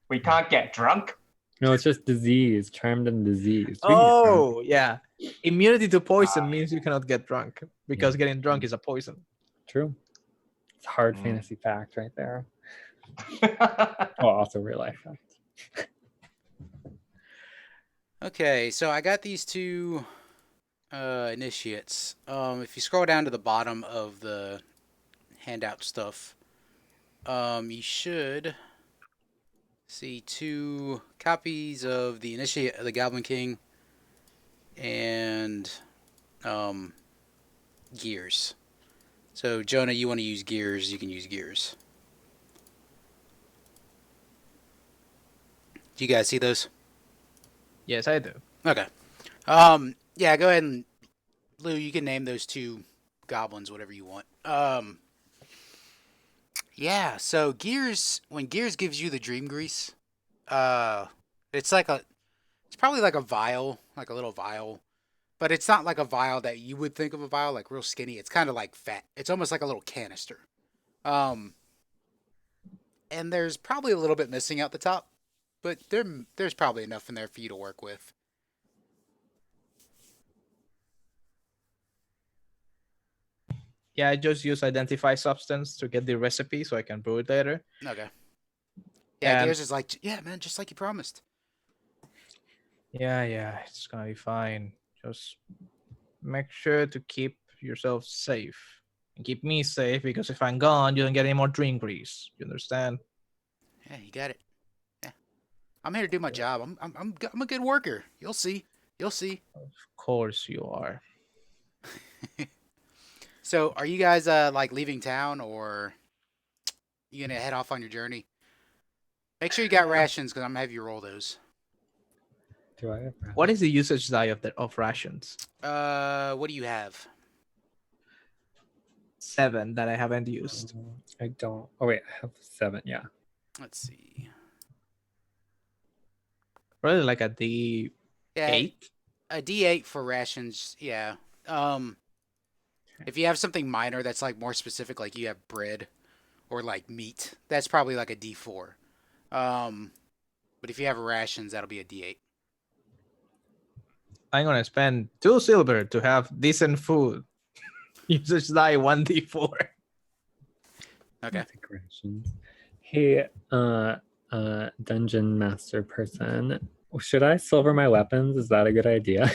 We can't get drunk. No, it's just disease, charmed and disease. We can get Oh, yeah. Immunity to poison means you cannot get drunk because getting drunk is a poison. drunk. True. It's a hard Mm. fantasy fact right there. Oh, also real life fact. Okay, so I got these two initiates. If you scroll down to the bottom of the hand out stuff. You should see 2 copies of the Initiate of the Goblin King and gears. So Jonah, you want to use gears, you can use gears. Do you guys see those? Yes, I do. Okay. Yeah, go ahead and Lou, you can name those 2 goblins whatever you want. Yeah, so gears, when gears gives you the dream grease, it's probably like a vial, like a little vial, but it's not like a vial that you would think of a vial, like real skinny. It's kind of like fat. It's almost like a little canister. And there's probably a little bit missing out the top, but there's probably enough in there for you to work with. Yeah, I just use identify substance to get the recipe so I can brew it later. Okay. Yeah, And- gears is like, yeah, man, just like you promised. Yeah, it's gonna be fine. Just make sure to keep yourself safe and keep me safe, because if I'm gone, you don't get any more dream grease. You understand? Yeah, you got it. Yeah, I'm here to do my job. I'm a good worker. You'll see. You'll see. Of course you are. So, are you guys like leaving town, or you gonna head off on your journey? Make sure you got rations, because I'm gonna have you roll those. Do I have What is the usage die of rations? What do you have? 7 that I haven't used. I don't. Oh wait, I have 7. Yeah. Let's see. Probably like a D8. Yeah, a D8 for rations. Yeah. If you have something minor that's like more specific, like you have bread or like meat, that's probably like a D4. But if you have rations, that'll be a D8. I'm gonna spend 2 silver to have decent food. Usage die 1d4. Okay. Rations. Hey, dungeon master person, should I silver my weapons? Is that a good idea?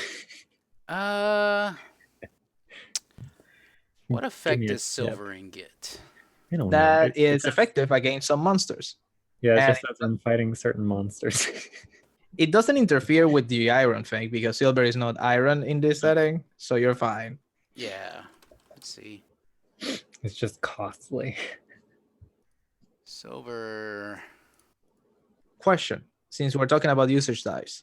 What effect me a does tip. silvering get? I don't know. That It is says- effective against some monsters. Yeah, it and just says I'm fighting certain monsters. It doesn't interfere with the iron thing because silver is not iron in this setting, so you're fine. Yeah. Let's see. It's just costly. Silver. Question: since we're talking about usage dice,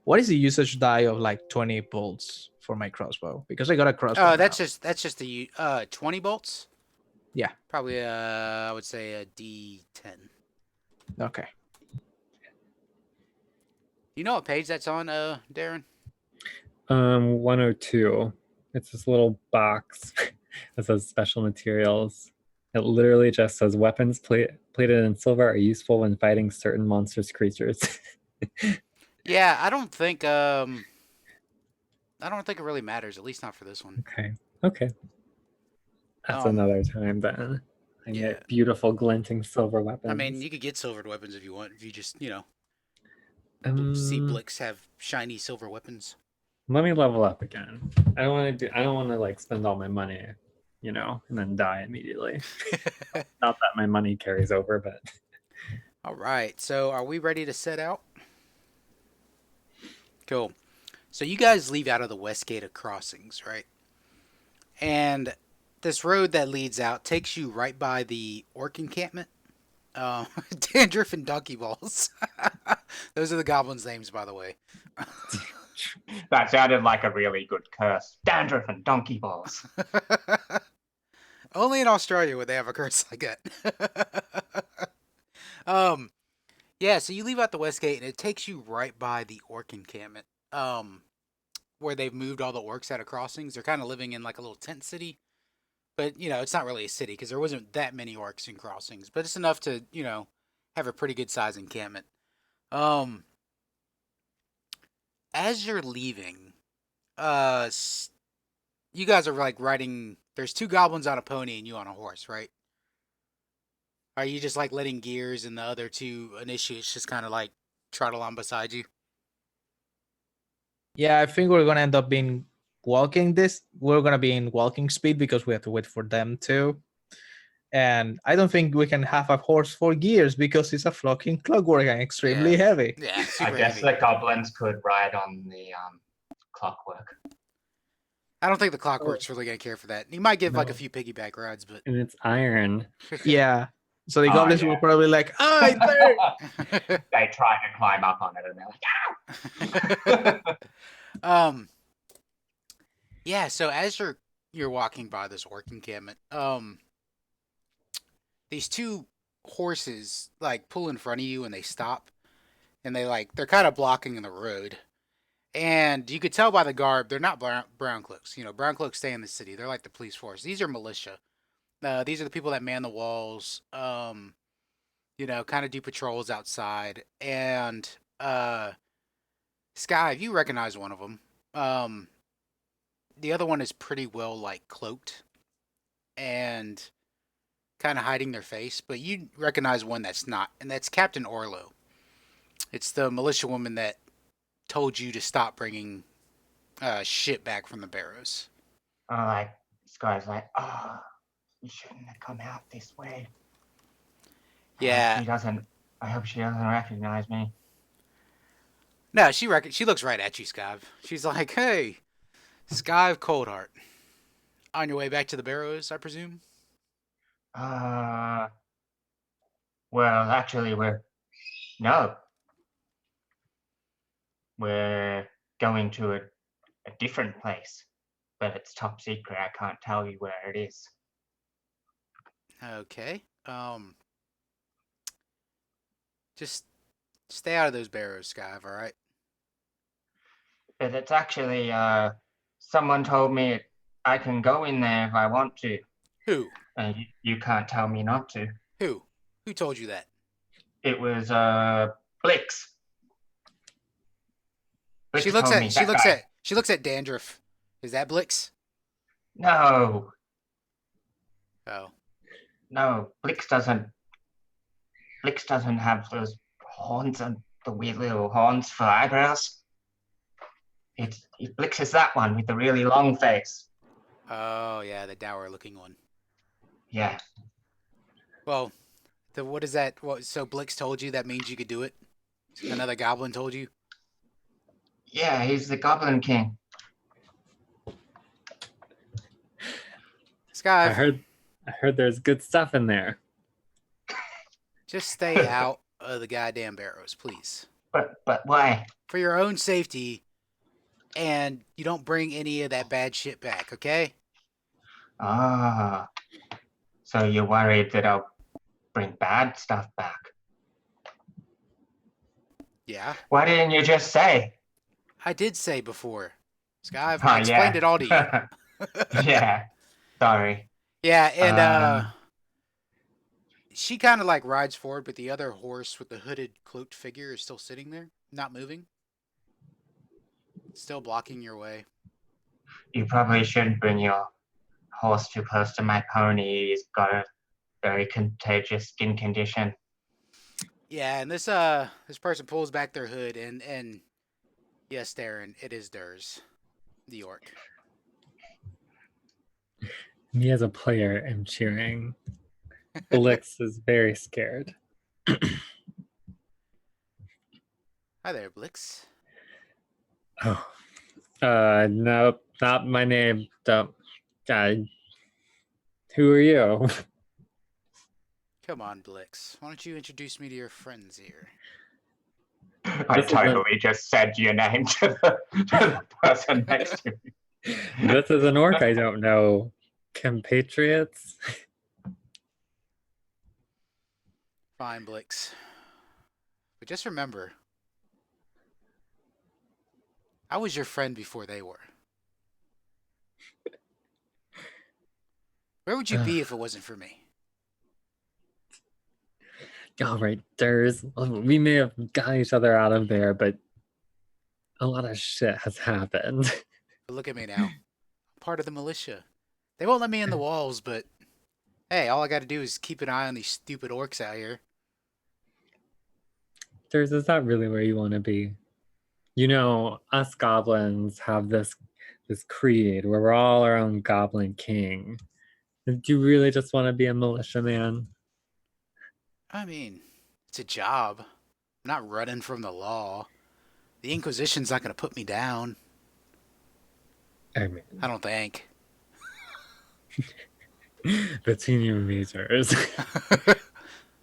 what is the usage die of like 20 bolts for my crossbow? Because I got a crossbow. Oh, that's now. just the 20 bolts. Yeah. Probably I would say a D10. Okay. You know what page that's on, Darren? 102. It's this little box that says special materials. It literally just says weapons plated in silver are useful when fighting certain monstrous creatures. Yeah, I don't think it really matters, at least not for this one. Okay. That's another time then. I yeah. get beautiful glinting silver weapons. I mean, you could get silvered weapons if you want, if you just, see Um, Blix have shiny silver weapons. let me level up again. I don't want to like spend all my money, and then die immediately. Not that my money carries over, but All right, so are we ready to set out? Cool. So you guys leave out of the west gate of crossings, right? And this road that leads out takes you right by the orc encampment. Dandruff and Donkey Balls. Those are the goblins' names, by the way. That sounded like a really good curse. Dandruff and donkey balls. Only in Australia would they have a curse like that. Yeah, so you leave out the west gate and it takes you right by the orc encampment. Where they've moved all the orcs out of crossings. They're kind of living in like a little tent city. But, it's not really a city because there wasn't that many orcs in crossings. But it's enough to, have a pretty good size encampment. As you're leaving, you guys are like riding. There's 2 goblins on a pony and you on a horse, right? Are you just like letting Gears and the other 2 initiates just kind of like trot along beside you? Yeah, I think we're gonna end up being walking this. We're gonna be in walking speed because we have to wait for them to. And I don't think we can have a horse for gears because it's a fucking clockwork and extremely heavy. Yeah, I super guess heavy. the goblins could ride on the clockwork. I don't think the Clockwork's really gonna care for that. He might give like a No. few piggyback rides, but And it's iron. Yeah. So the Oh, goblins yeah. will probably like, oh, it's there. They try to climb up on it and they're like, yeah. So as you're walking by this orc encampment, these two horses like pull in front of you and they stop, and they're kind of blocking the road. And you could tell by the garb, they're not brown cloaks. You know, brown cloaks stay in the city. They're like the police force. These are militia. These are the people that man the walls. You know, kind of do patrols outside. And Skive, you recognize one of them. The other one is pretty well like cloaked and kind of hiding their face, but you recognize one that's not, and that's Captain Orlo. It's the militia woman that told you to stop bringing shit back from the barrows. like, this guy's like, oh, you shouldn't have come out this way. Yeah. I hope she doesn't recognize me. No, she looks right at you, Skive. She's like, "Hey, Skive Coldheart, on your way back to the barrows, I presume." Well, actually, we're going to a different place, but it's top secret. I can't tell you where it is. Okay. Just stay out of those barrows, Skive. All right. But it's actually, someone told me I can go in there if I want to. Who? And you can't tell me not to. Who? Who told you that? It was, Blix. Blix She looks told me, that guy. she looks at Dandruff. Is that Blix? No, Oh. no, Blix doesn't have those horns and the weird little horns for eyebrows. Blix is that one with the really long face. Oh yeah, the dour looking one. Yeah. Well, what is that? So Blix told you that means you could do it? Another goblin told you? Yeah, he's the Goblin King. Skive, I heard there's good stuff in there. just stay out of the goddamn barrows, please. But why? For your own safety, and you don't bring any of that bad shit back, okay? Ah, so you're worried that I'll bring bad stuff back? Yeah, Why didn't you just say? I did say before. Skive, Oh, I explained yeah. it all to you. Yeah. Sorry. Yeah, and she kind of like rides forward, but the other horse with the hooded, cloaked figure is still sitting there, not moving, still blocking your way. You probably shouldn't bring your horse too close to my pony. He's got a very contagious skin condition. Yeah, and this person pulls back their hood, and yes, Darren, it is Durs, the orc. Me as a player am cheering. Blix is very scared. Hi there, Blix. Oh, nope, not my name. Don't. Who are you? Come on, Blix. Why don't you introduce me to your friends here? I This is a- totally just said your name to the person next to me. This is an orc I don't know. Compatriots? Fine, Blix. But just remember, I was your friend before they were. Where would you be if it wasn't for me? All right, we may have got each other out of there, but a lot of shit has happened. But look at me now. I'm part of the militia. They won't let me in the walls, but hey, all I gotta do is keep an eye on these stupid orcs out here. Is that really where you want to be? You know, us goblins have this creed where we're all our own goblin king. Do you really just want to be a militiaman? I mean, it's a job. I'm not running from the law. The Inquisition's not going to put me down. I mean, I don't think. between you and me, sirs,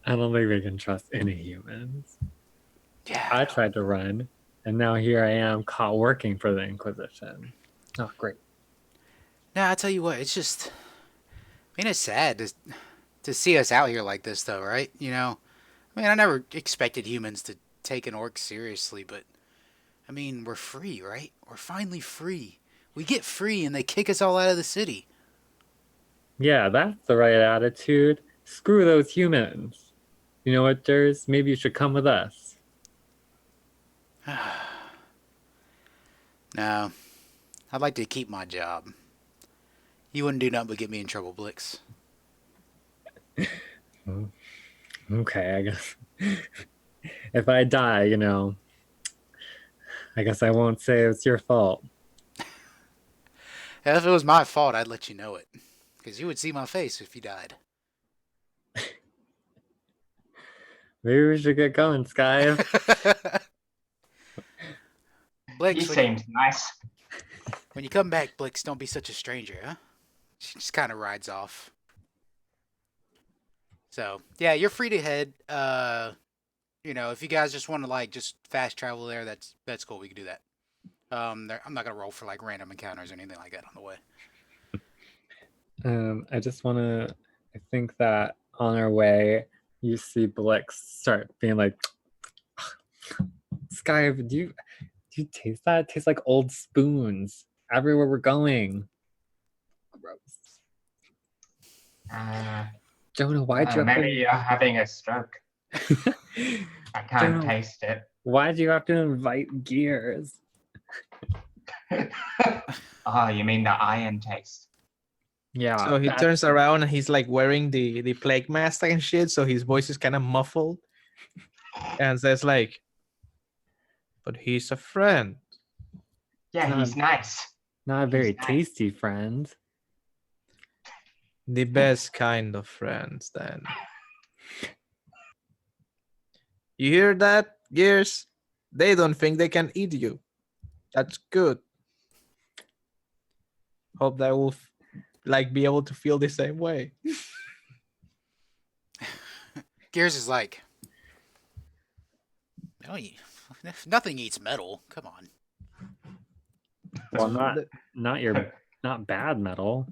I don't think we can trust any humans. Yeah. I tried to run, and now here I am caught working for the Inquisition. Oh, great. Nah, I tell you what, it's just. I mean, it's sad to see us out here like this, though, right? You know? I mean, I never expected humans to take an orc seriously, but. I mean, we're free, right? We're finally free. We get free and they kick us all out of the city. Yeah, that's the right attitude. Screw those humans. You know what, Durs? Maybe you should come with us. No. I'd like to keep my job. You wouldn't do nothing but get me in trouble, Blix. Okay, I guess. If I die, I guess I won't say it's your fault. If it was my fault, I'd let you know it. Because you would see my face if you died. Maybe we should get going, Skive. Blix, He seems nice. when you come back, Blix, don't be such a stranger, huh? She just kind of rides off. So, yeah, you're free to head. If you guys just want to, just fast travel there, that's cool. We can do that. I'm not going to roll for, random encounters or anything like that on the way. I just want to. I think that on our way, you see Blix start being like, Skive, do you taste that? It tastes like old spoons everywhere we're going. Gross. Jonah, why'd you have Maybe to... you're having a stroke. I can't taste it. Why'd you have to invite Gears? Oh, you mean the iron taste? Yeah. So he turns around and he's like wearing the plague mask and shit, so his voice is kind of muffled. And says like, but he's a friend. Yeah, he's nice. Not a very nice. tasty friend. The best kind of friends, then. You hear that, Gears? They don't think they can eat you. That's good. Hope that will be able to feel the same way. Gears is like, no, nothing eats metal. Come on. Well, not bad metal.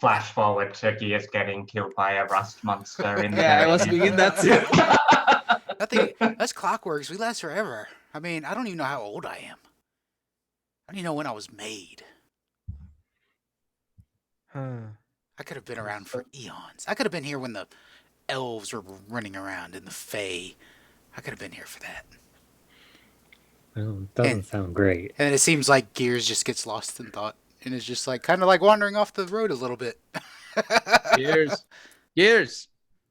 Flash forward to Gears getting killed by a rust monster in the Yeah, I was thinking that too. Nothing. Us clockworks, we last forever. I mean, I don't even know how old I am. I don't even know when I was made. I could have been around for eons. I could have been here when the elves were running around in the Fae. I could have been here for that. Well, doesn't sound great. And it seems like Gears just gets lost in thought and is just kind of wandering off the road a little bit. Gears.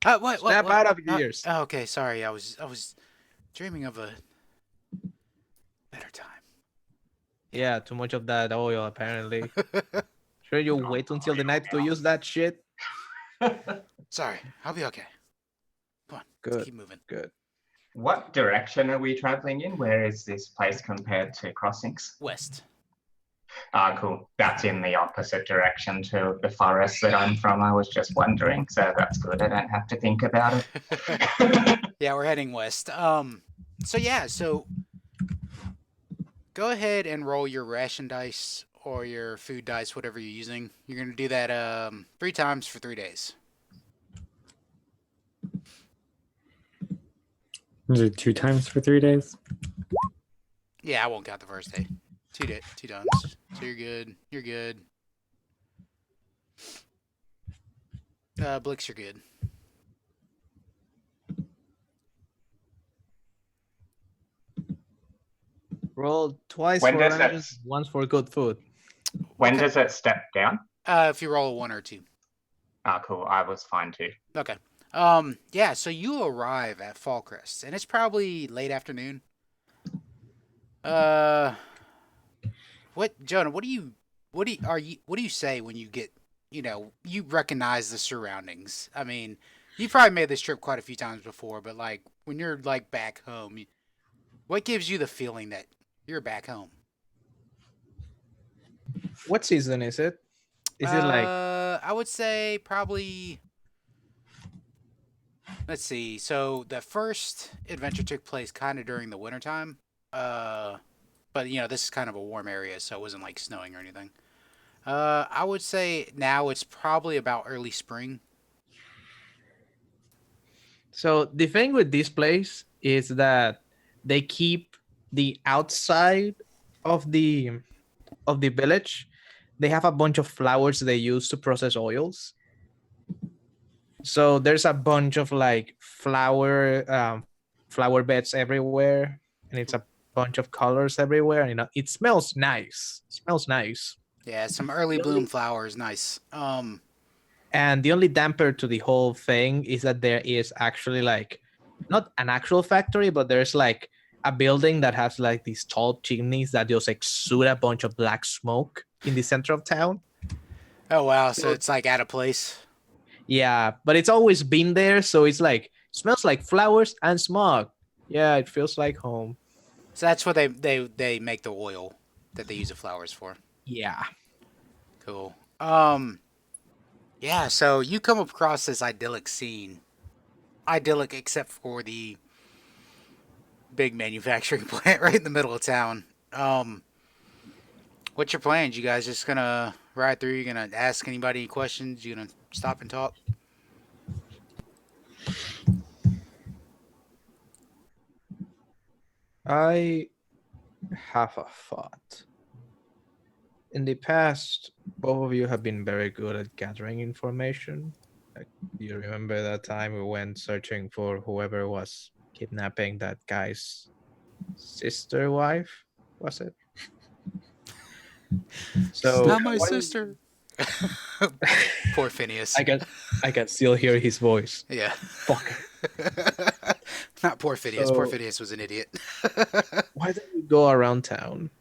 What? Snap out of Gears. Oh, okay, sorry. I was dreaming of a better time. Yeah, too much of that oil apparently. Sure, you wait until the night to use that shit. Sorry, I'll be okay. Come on, Good. keep moving. Good. What direction are we traveling in? Where is this place compared to Crossings? West. Cool. That's in the opposite direction to the forest that I'm from. I was just wondering, so that's good. I don't have to think about it. Yeah, we're heading west. So go ahead and roll your ration dice or your food dice, whatever you're using. You're gonna do that 3 times for 3 days. Is it 2 times for 3 days? Yeah, I won't count the first day. 2 times. So you're good. You're good. Blix, you're good. Roll twice When for does that- rations, once for good food. When Okay. does it step down? If you roll a 1 or 2. Cool. I was fine too. Okay. Yeah, so you arrive at Fallcrest, and it's probably late afternoon. Jonah, what do you say when you get you recognize the surroundings. I mean, you probably made this trip quite a few times before, but like when you're like back home, what gives you the feeling that you're back home? What season is it? Is it like I would say probably. Let's see. So the first adventure took place kind of during the wintertime. Uh, but this is kind of a warm area, so it wasn't like snowing or anything. I would say now it's probably about early spring. so? The thing with this place is that they keep the outside of the village. They have a bunch of flowers they use to process oils. So there's a bunch of like flower beds everywhere, and it's a bunch of colors everywhere. And it smells nice. It smells nice. Yeah, some early The bloom only flowers, nice. And the only damper to the whole thing is that there is actually like not an actual factory, but there's like a building that has like these tall chimneys that just exude a bunch of black smoke in the center of town. Oh wow, so So it's like at a place. yeah, but it's always been there, so it's like smells like flowers and smog. Yeah, it feels like home. So that's what they make the oil that they use the flowers for. Yeah. Cool. Yeah, so you come across this idyllic scene. Idyllic except for the big manufacturing plant right in the middle of town. What's your plans? You guys just gonna ride through? You gonna ask anybody any questions? You gonna stop and talk? I have a thought. In the past, both of you have been very good at gathering information. Like, you remember that time we went searching for whoever was kidnapping that guy's sister wife? Was it? So Not my why don't- sister. Poor Phineas. I can still hear his voice. Yeah. Fuck. Not poor Phineas. Poor So Phineas was an idiot. why don't we go around town,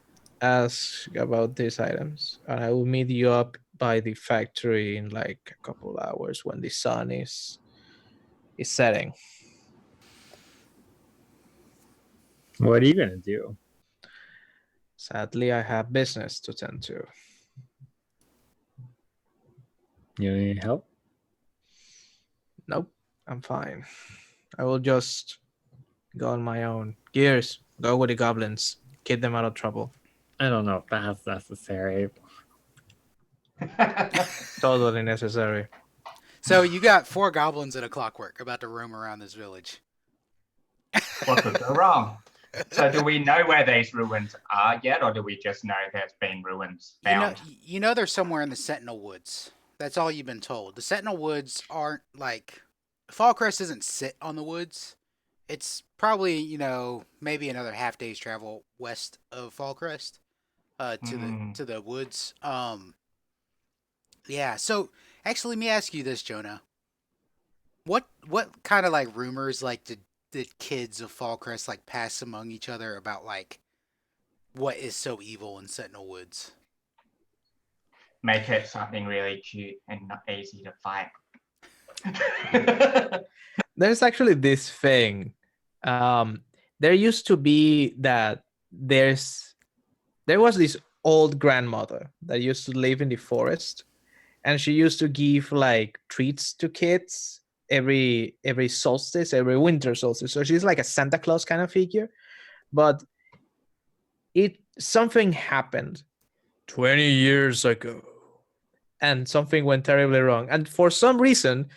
ask about these items, and I will meet you up by the factory in like a couple hours when the sun is setting. What are you gonna do? Sadly, I have business to tend to. You need help? Nope, I'm fine. I will just go on my own. Gears, go with the goblins. Get them out of trouble. I don't know if that's necessary. Totally necessary. So you got 4 goblins and a clockwork about to roam around this village. What could go wrong? So do we know where these ruins are yet, or do we just know there's been ruins found? You know they're somewhere in the Sentinel Woods. That's all you've been told. The Sentinel Woods aren't like Fallcrest doesn't sit on the woods. It's probably maybe another half day's travel west of Fallcrest, to the woods. Yeah. So actually, let me ask you this, Jonah. What kind of like rumors like did kids of Fallcrest like pass among each other about like what is so evil in Sentinel Woods? Make it something really cute and not easy to fight. There's actually this thing. There used to be that there was this old grandmother that used to live in the forest, and she used to give like treats to kids every solstice, every winter solstice. So she's like a Santa Claus kind of figure. But something happened 20 years ago, and something went terribly wrong. And for some reason,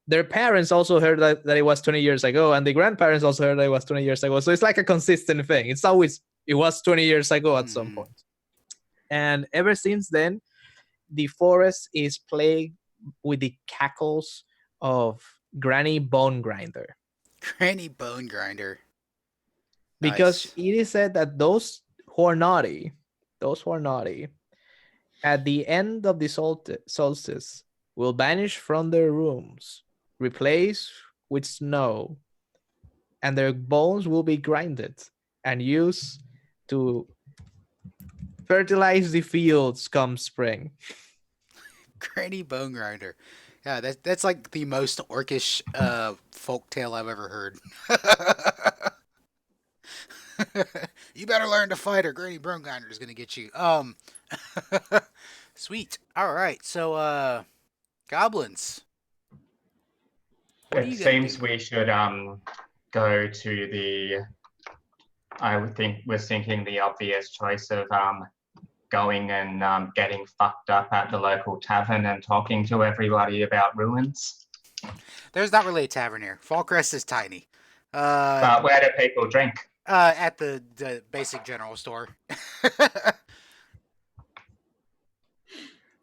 their parents also heard that it was 20 years ago, and the grandparents also heard that it was 20 years ago. So it's like a consistent thing. It's always, it was 20 years ago at some point. And ever since then, the forest is plagued with the cackles of Granny Bone Grinder. Granny Bone Grinder. Because Nice. it is said that those who are naughty, at the end of the solstice, will vanish from their rooms, replaced with snow, and their bones will be grinded and used to fertilize the fields come spring. Granny Bone Grinder. Yeah, that's like the most orcish folk tale I've ever heard. You better learn to fight, or Granny Bone Grinder is gonna get you. Sweet. All right. So, goblins. What are It you gonna do? seems we should go to the. I would think was thinking the obvious choice of going and getting fucked up at the local tavern and talking to everybody about ruins. There's not really a tavern here. Fallcrest is tiny. But where do people drink? At the basic general store.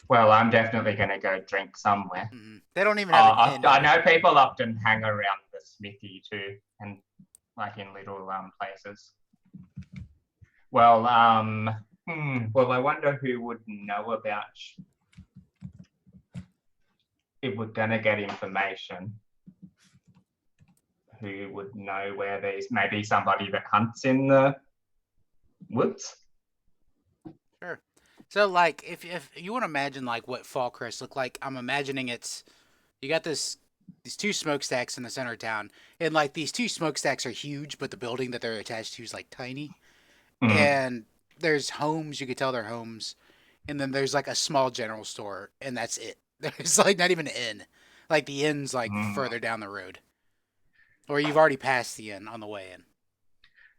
Well, I'm definitely going to go drink somewhere. They don't even have an inn. I know people often hang around the smithy too, and like in little places. Well, well, I wonder who would know about. If we're gonna get information, who would know where these? Maybe somebody that hunts in the woods. Sure. So, like, if you want to imagine like what Fallcrest looked like, I'm imagining you got these two smokestacks in the center of town, and like these two smokestacks are huge, but the building that they're attached to is like tiny. Mhm. And there's homes, you could tell they're homes, and then there's like a small general store, and that's it. There's like not even an inn. Like the inn's like further down the road, or you've already passed the inn on the way in.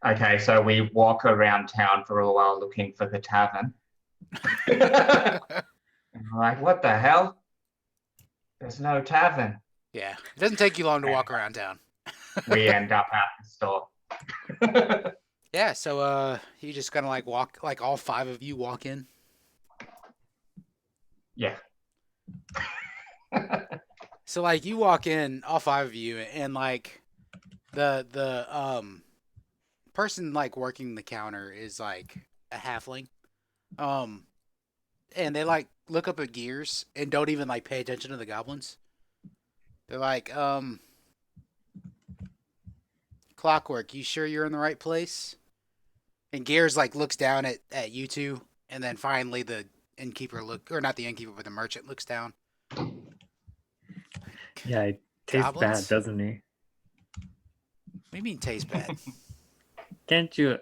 Okay, so we walk around town for a while looking for the tavern. Like, what the hell? There's no tavern. Yeah, it doesn't take you long to walk around town. We end up at the store. Yeah, so you just gonna like walk, like all five of you walk in. Yeah. So like you walk in, all five of you, and like the person like working the counter is like a halfling, and they like look up at gears and don't even like pay attention to the goblins. They're like, Clockwork, you sure you're in the right place? And Gears like looks down at you two, and then finally the innkeeper or not the innkeeper, but the merchant looks down. Yeah, it tastes Goblins? bad, doesn't he? What do you mean tastes bad? Can't you?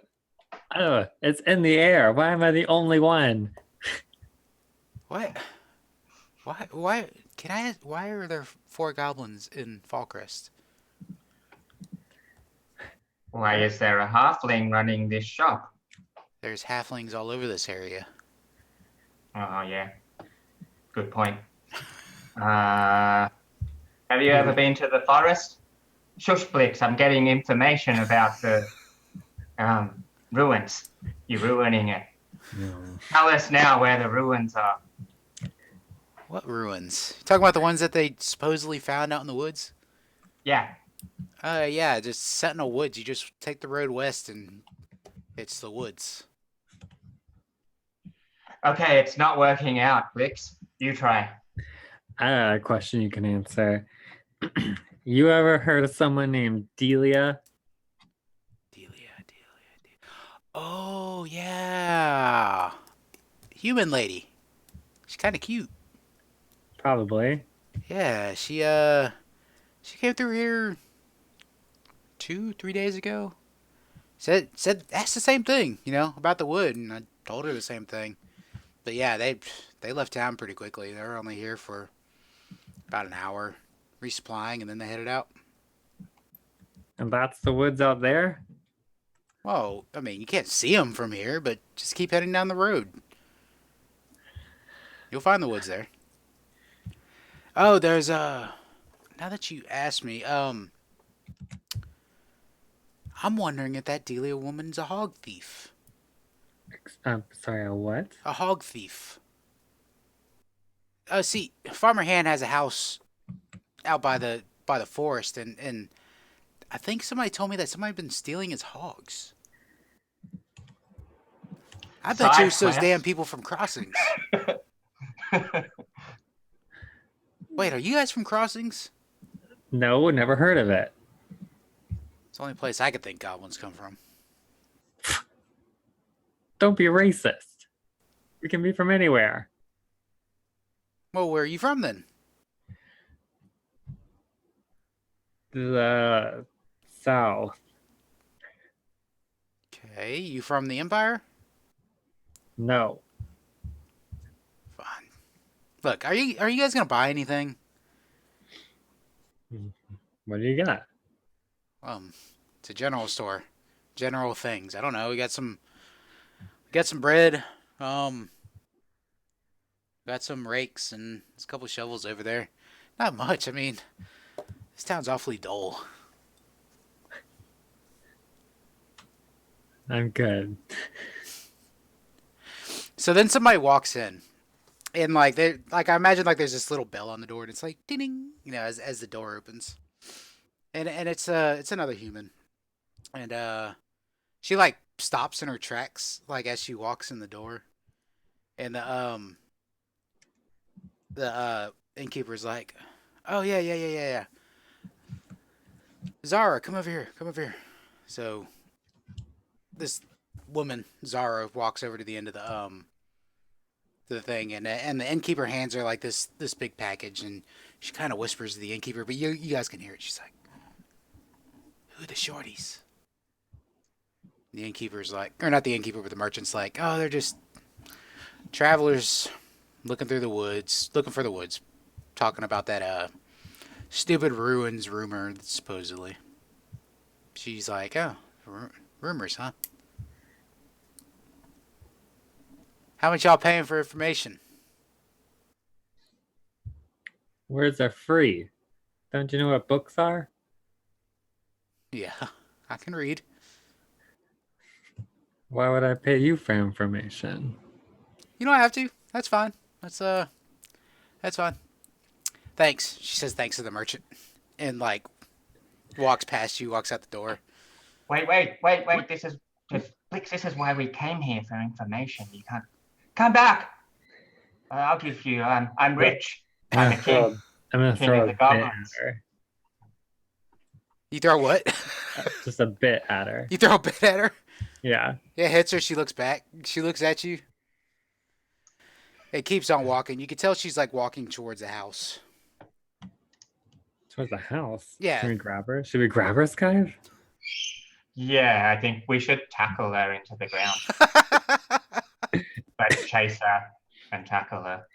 Oh, it's in the air. Why am I the only one? What? Why? Can I ask, why are there 4 goblins in Fallcrest? Why is there a halfling running this shop? There's halflings all over this area. Oh, yeah. Good point. Have you ever been to the forest? Shush, Blix, I'm getting information about the ruins. You're ruining it. No. Tell us now where the ruins are. What ruins? You talking about the ones that they supposedly found out in the woods? Yeah. Yeah, just Sentinel Woods. You just take the road west and it's the woods. Okay, it's not working out, Blix. You try. I got a question you can answer. You ever heard of someone named Delia? Delia. Oh, yeah. Human lady. She's kind of cute. Probably. Yeah, she came through here 2-3 days ago. Said that's the same thing, about the wood, and I told her the same thing. But yeah, they left town pretty quickly. They were only here for about an hour, resupplying, and then they headed out. And that's the woods out there? Well, I mean, you can't see them from here, but just keep heading down the road. You'll find the woods there. Oh, there's now that you asked me, I'm wondering if that Delia woman's a hog thief. Sorry, a what? A hog thief. See, Farmer Han has a house out by the forest, and I think somebody told me that somebody's been stealing his hogs. I bet you it's those damn people from Crossings. Wait, are you guys from Crossings? No, never heard of it. It's the only place I could think goblins come from. Don't be racist. We can be from anywhere. Well, where are you from then? The south. Okay, you from the Empire? No. Fine. Look, are you guys gonna buy anything? What do you got? It's a general store. General things. I don't know. We got some bread. Got some rakes and there's a couple shovels over there. Not much. I mean, this town's awfully dull. I'm good. So then somebody walks in, and I imagine like there's this little bell on the door, and it's like ding ding, as the door opens, and it's another human, and she like stops in her tracks like as she walks in the door, and the innkeeper's like, oh yeah. Zara, come over here. So this woman Zara walks over to the end of the thing, and the innkeeper hands her like this big package, and she kind of whispers to the innkeeper, but you guys can hear it. She's like, "Who are the shorties?" The innkeeper's like, or not the innkeeper, but the merchant's like, "Oh, they're just travelers looking for the woods, talking about that stupid ruins rumor supposedly." She's like, "Oh, rumors, huh? How much y'all paying for information?" Words are free. Don't you know what books are? Yeah, I can read. Why would I pay you for information? You don't have to. That's fine. That's fine. Thanks. She says thanks to the merchant, and like walks past you, walks out the door. Wait. Blix, this is why we came here for information. You can't come back. I'll give you. I'm rich. I'm the king. I'm gonna King throw of a the bit goblins. at her. You throw what? Just a bit at her. You throw a bit at her. Yeah. Yeah, hits her. She looks back. She looks at you. It keeps on walking. You can tell she's like walking towards the house. Towards the house. Yeah. Can we grab her? Should we grab her, Skive? Yeah, I think we should tackle her into the ground. Let's chase her and tackle her.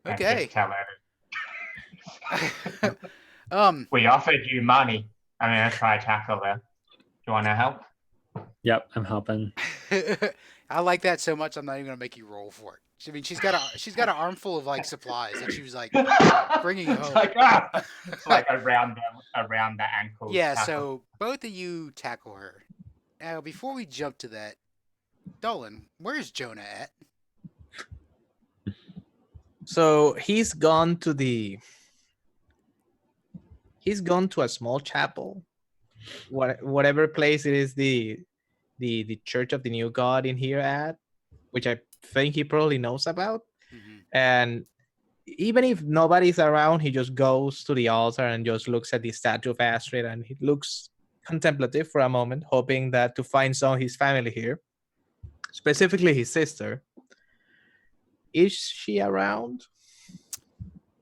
And Okay. just tell her. We offered you money. I'm gonna try to tackle her. Do you want to help? Yep, I'm helping. I like that so much. I'm not even gonna make you roll for it. I mean, she's got an armful of like supplies that she was like bringing home. It's like around the ankle. Yeah. tackle. So both of you tackle her. Now, before we jump to that, Dolan, where's Jonah at? So he's gone to a small chapel, whatever place it is, the Church of the New God in here at, which I think he probably knows about. Mm-hmm. And even if nobody's around, he just goes to the altar and just looks at the statue of Astrid, and he looks contemplative for a moment, hoping that to find some of his family here, specifically his sister. Is she around?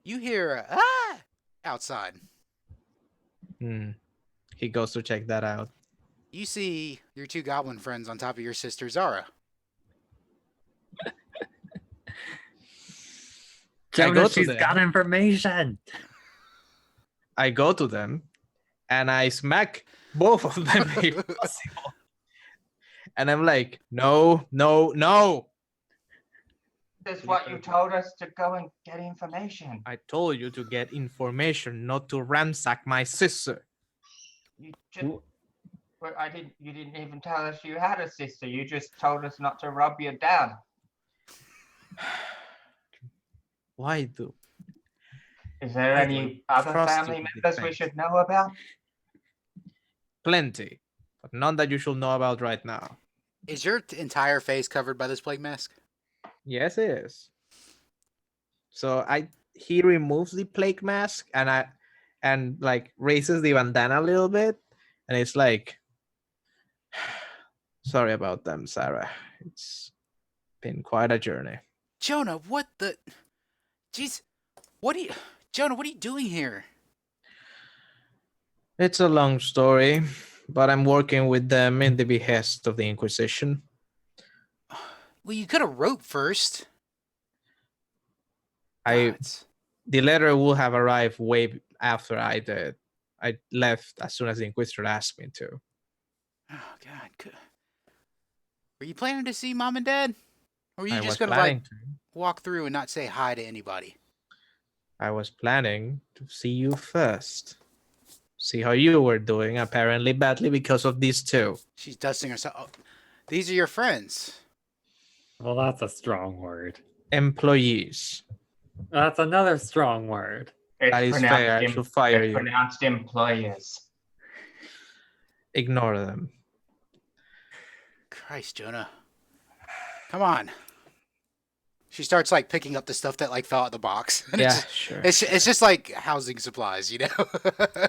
You hear outside. He goes to check that out. You see your two goblin friends on top of your sister Zara. Jonah, she's got information. I go to them and I smack both of them if possible. And I'm like, no. This is what you told us to go and get information. I told you to get information, not to ransack my sister. You didn't even tell us you had a sister. You just told us not to rub you down. Why do? Is there any other family members we should know about? Plenty, but none that you should know about right now. Is your entire face covered by this plague mask? Yes, it is. So he removes the plague mask and like raises the bandana a little bit, and it's like, sorry about them, Sarah. It's been quite a journey. Jonah, what the? Jeez, What are you, Jonah? What are you doing here? It's a long story, but I'm working with them in the behest of the Inquisition. Well, you could have wrote first. I God. the letter will have arrived way after I did. I left as soon as the Inquisitor asked me to. Oh God. Were you planning to see Mom and Dad? Or were you I just was gonna like planning to. walk through and not say hi to anybody? I was planning to see you first. See how you were doing, apparently badly because of these two. She's dusting herself. Oh, these are your friends. Well, that's a strong word. Employees. That's another strong word. That is fair. I should fire it's you. pronounced employers. Ignore them. Christ, Jonah. Come on. She starts like picking up the stuff that like fell out the box. And Yeah, sure. it's just like housing supplies, you know.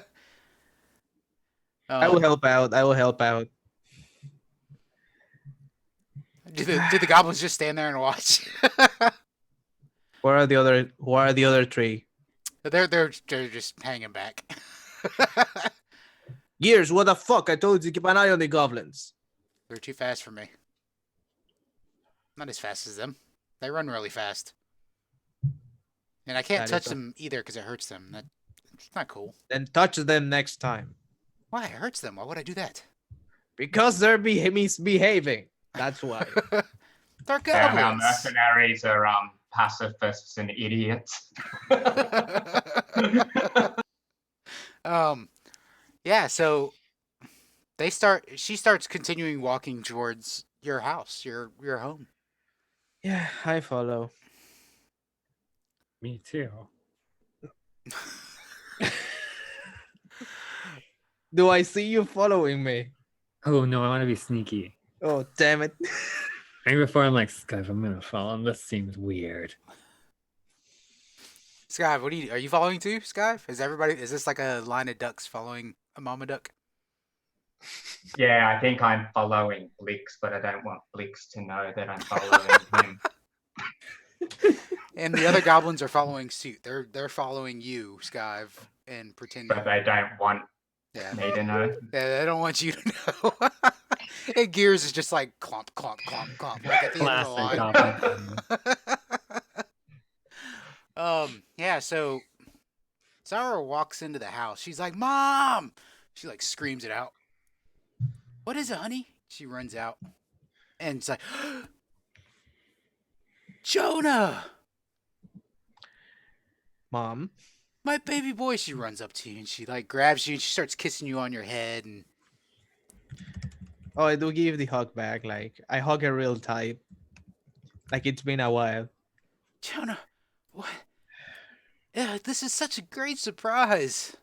I will help out. I will help out. Do the goblins just stand there and watch? Where are the other? Who are the other three? They're just hanging back. Gears, what the fuck? I told you to keep an eye on the goblins. They're too fast for me. Not as fast as them. They run really fast. And I can't That is touch a- them either because it hurts them. That's not cool. Then touch them next time. Why? It hurts them. Why would I do that? Because they're misbehaving. That's why. They're Yeah, our goblins. mercenaries are pacifists and idiots. Yeah, so she starts continuing walking towards your house, your home. Yeah, I follow. Me too. Do I see you following me? Oh no, I want to be sneaky. Oh, damn it. Maybe before I'm like, Skive, I'm gonna follow him. This seems weird. Skive, are you following too, Skive? Is this like a line of ducks following a mama duck? Yeah, I think I'm following Blix, but I don't want Blix to know that I'm following him. And the other goblins are following suit. They're following you, Skive, and pretending. But they don't want Yeah. me to know. Yeah, they don't want you to know. And Gears is just like clomp, clomp, clomp, clomp, like at the end of Classic the goblin. line. Yeah, so Sarah walks into the house. She's like, Mom! She like screams it out. What is it, honey? She runs out. And it's like, Jonah! Mom. My baby boy. She runs up to you and she like grabs you and she starts kissing you on your head and Oh, I do give the hug back. Like, I hug her real tight. Like, it's been a while. Jonah, what? Yeah, this is such a great surprise.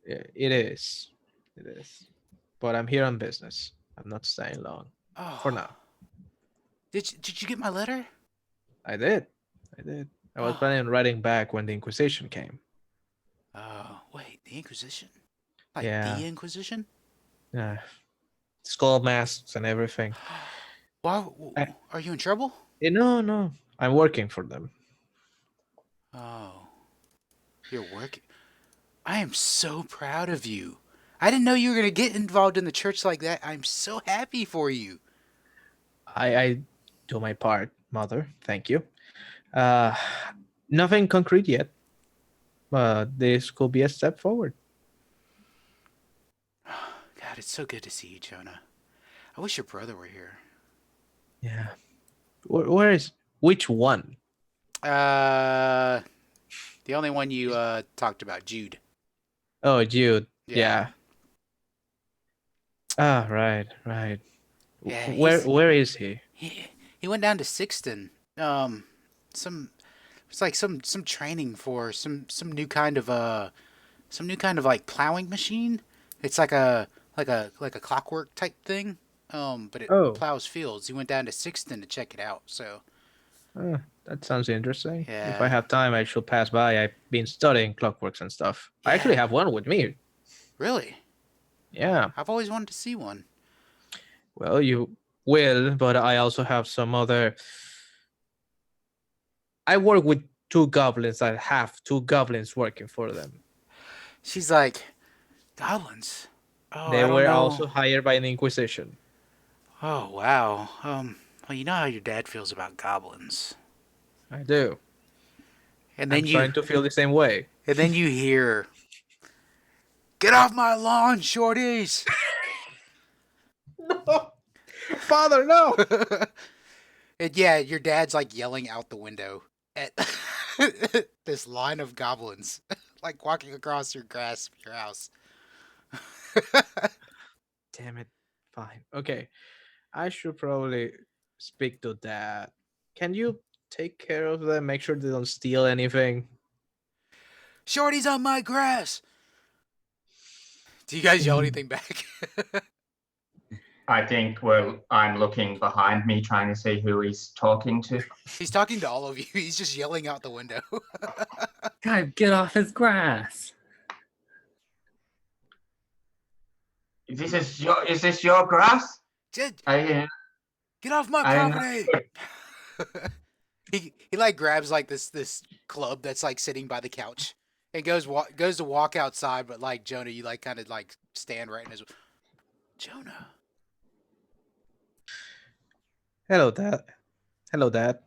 Yeah, it is. It is. But I'm here on business. I'm not staying long. Oh. For now. Did you get my letter? I did. I was Oh. planning on writing back when the Inquisition came. Oh, wait, the Inquisition? Like Yeah. the Inquisition? Yeah. Skull masks and everything. Why? Are you in trouble? No. I'm working for them. Oh, you're working. I am so proud of you. I didn't know you were gonna get involved in the church like that. I'm so happy for you. I do my part, Mother. Thank you. Nothing concrete yet. But this could be a step forward. God, it's so good to see you, Jonah. I wish your brother were here. Yeah. Where is which one? The only one you talked about, Jude. Oh, Jude. Yeah. Yeah. Ah, right. Yeah, Where is he? He went down to Sixton. It's like some training for some new kind of like plowing machine. It's like a clockwork type thing. But it Oh. plows fields. He went down to Sixton to check it out. So That sounds interesting. If Yeah. I have time, I shall pass by. I've been studying clockworks and stuff. I actually Yeah. have one with me. really, Yeah. I've always wanted to see one. Well, you will, but I also have some other. I work with two goblins that have two goblins working for them. She's like, goblins. Oh, They I don't were know. also hired by the Inquisition. Oh, wow. Well, you know how your dad feels about goblins. I do. And I'm then starting to feel the same way. you hear, "Get off my lawn, shorties!" No, father, no. And yeah, your dad's like yelling out the window at this line of goblins, like walking across your grass, your house. Damn it. Fine. Okay. I should probably speak to Dad. Can you take care of them? Make sure they don't steal anything. Shorty's on my grass. Do you guys yell anything back? I think I'm looking behind me trying to see who he's talking to. He's talking to all of you. He's just yelling out the window. Guy, get off his grass. Is this your grass? Just I get off my I'm not property. He like grabs like this club that's like sitting by the couch and goes to walk outside, but like Jonah, you like kind of like stand right in his. Jonah. Hello, Dad. Hello, Dad.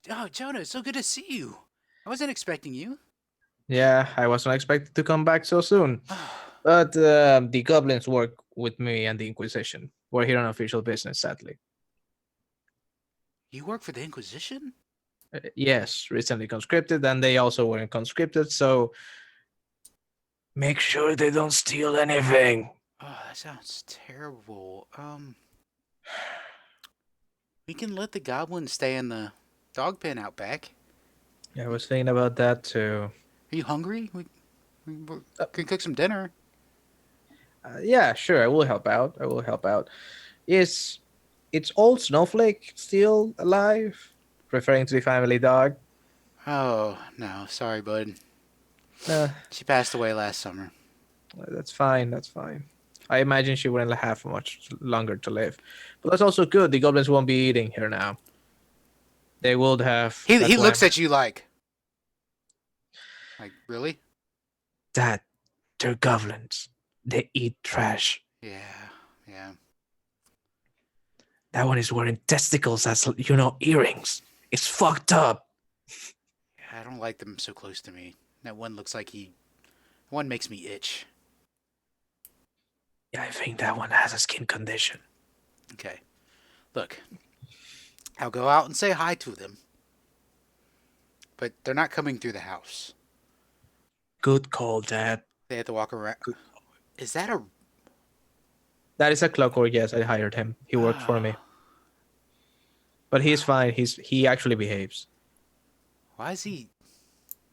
Oh, Jonah, it's so good to see you. I wasn't expecting you. Yeah, I wasn't expected to come back so soon. But the goblins work with me and the Inquisition. We're here on official business, sadly. You work for the Inquisition? Yes, recently conscripted, and they also weren't conscripted, so make sure they don't steal anything. Oh, that sounds terrible. We can let the goblins stay in the dog pen out back. Yeah, I was thinking about that too. Are you hungry? We can cook some dinner. Yeah, sure, I will help out. I will help out. Is it's old Snowflake still alive? Referring to the family dog. Oh, no. Sorry, bud. Uh, She passed away last summer. that's fine. That's fine. I imagine she wouldn't have much longer to live. But that's also good. The goblins won't be eating her now. They would have. He looks at you like, really? Dad, they're goblins. They eat trash. Yeah. That one is wearing testicles as, earrings. It's fucked up. I don't like them so close to me. That one looks like one makes me itch. Yeah, I think that one has a skin condition. Okay. Look, I'll go out and say hi to them. But they're not coming through the house. Good call, Dad. They have to walk around. Is that a... That is a clockwork. Yes, I hired him. He worked for me. But he's fine. He actually behaves. Why is he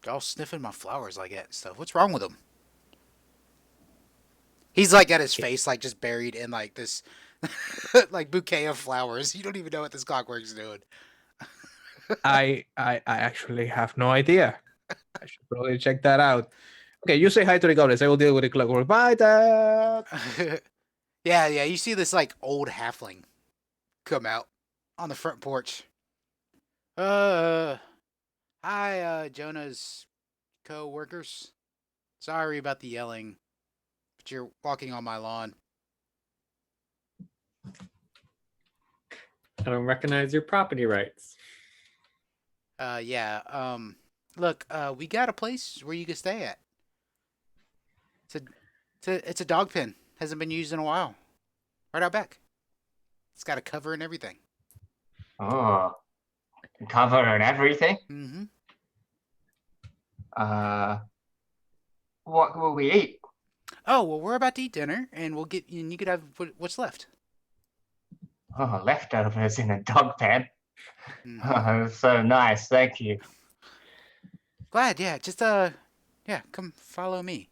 all sniffing my flowers like that and stuff? What's wrong with him? He's like got his face like just buried in like this like bouquet of flowers. You don't even know what this clockwork's doing. I actually have no idea. I should probably check that out. Okay, you say hi to the goblins. I will deal with the clockwork. Bye, Dad. Yeah. You see this like old halfling come out on the front porch. Hi, Jonah's co-workers. Sorry about the yelling, but you're walking on my lawn. I don't recognize your property rights. Yeah. Look, we got a place where you can stay at. It's a dog pen. Hasn't been used in a while. Right out back. It's got a cover and everything. Oh, cover and everything. Mm-hmm. What will we eat? Oh well, we're about to eat dinner, and you could have what's left. Oh, leftovers in a dog pen. Mhm. Oh, so nice. Thank you. Glad, yeah. Just yeah, come follow me.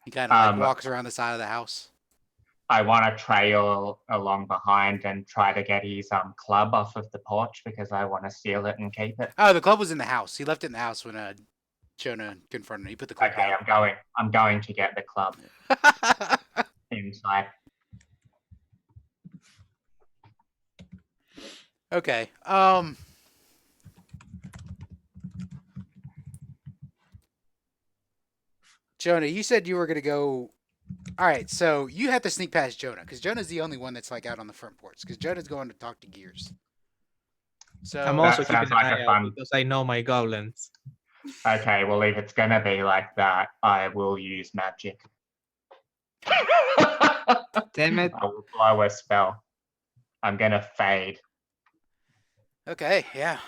He kind of like walks around the side of the house. I want to trail along behind and try to get his club off of the porch because I want to steal it and keep it. Oh, the club was in the house. He left it in the house when Jonah confronted him. He put the club Okay, I'm going to get the club down. inside. Okay. Jonah, you said you were gonna go. All right, so you have to sneak past Jonah because Jonah's the only one that's like out on the front porch because Jonah's going to talk to Gears. So I'm That also sounds keeping an like eye a out fun. because I know my goblins. Okay, well, if it's gonna be like that, I will use magic. Damn it. I will blow a spell. I'm gonna fade. okay, yeah.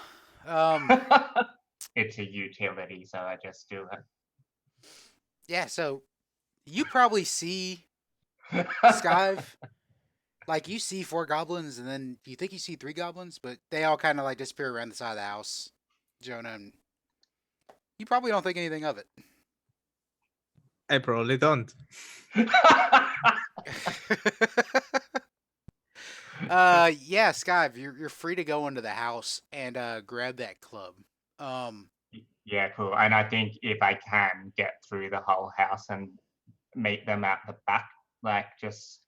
It's a utility, so I just do Yeah, so you probably see it. Skive. Like you see 4 goblins, and then you think you see 3 goblins, but they all kind of like disappear around the side of the house. Jonah, and you probably don't think anything of it. I probably don't. Yeah, Skive, you're free to go into the house and grab that club. Yeah, cool. And I think if I can get through the whole house and meet them at the back, like just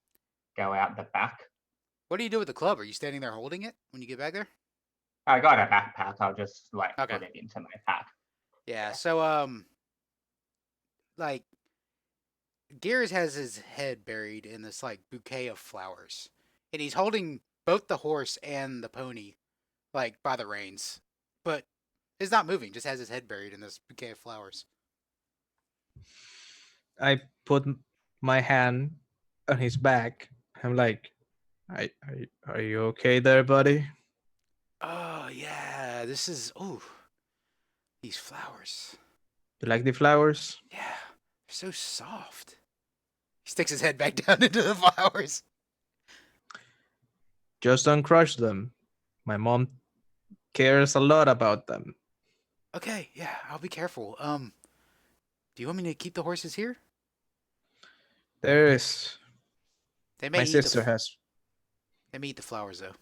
go out the back. What do you do with the club? Are you standing there holding it when you get back there? I got a backpack. I'll just like Okay. put it into my pack. Yeah. So like Gears has his head buried in this like bouquet of flowers, and he's holding both the horse and the pony, like by the reins, but it's not moving. Just has his head buried in this bouquet of flowers. I put my hand on his back. I'm like, are you okay there, buddy? Oh yeah, this is these flowers. You like the flowers? Yeah, they're so soft. He sticks his head back down into the flowers. Just don't crush them. My mom cares a lot about them. Okay, yeah, I'll be careful. Do you want me to keep the horses here? There is. They may My eat sister has. They may eat the flowers though.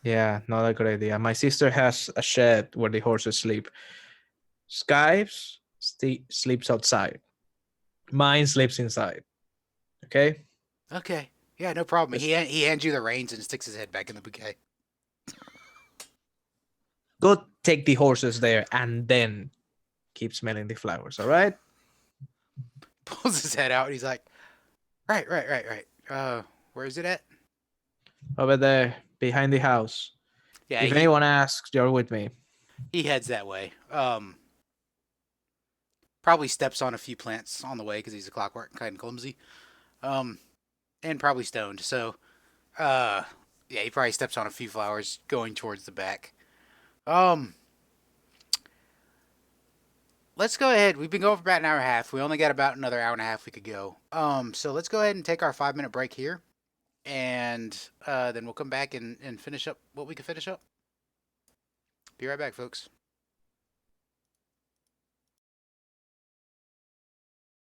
Yeah, not a good idea. My sister has a shed where the horses sleep. Skives sleeps outside. Mine sleeps inside. Okay? Okay, yeah, no problem. Yes. He hands you the reins and sticks his head back in the bouquet. Go take the horses there and then keep smelling the flowers, all right? Pulls his head out and he's like, right. Where is it at? Over there, behind the house. Yeah, If anyone asks, you're with me. he heads that way. Probably steps on a few plants on the way because he's a clockwork, kind of clumsy. And probably stoned. So, yeah, he probably steps on a few flowers going towards the back. Let's go ahead. We've been going for about an hour and a half. We only got about another hour and a half we could go. So let's go ahead and take our 5-minute break here, and then we'll come back and finish up what we can finish up. Be right back, folks.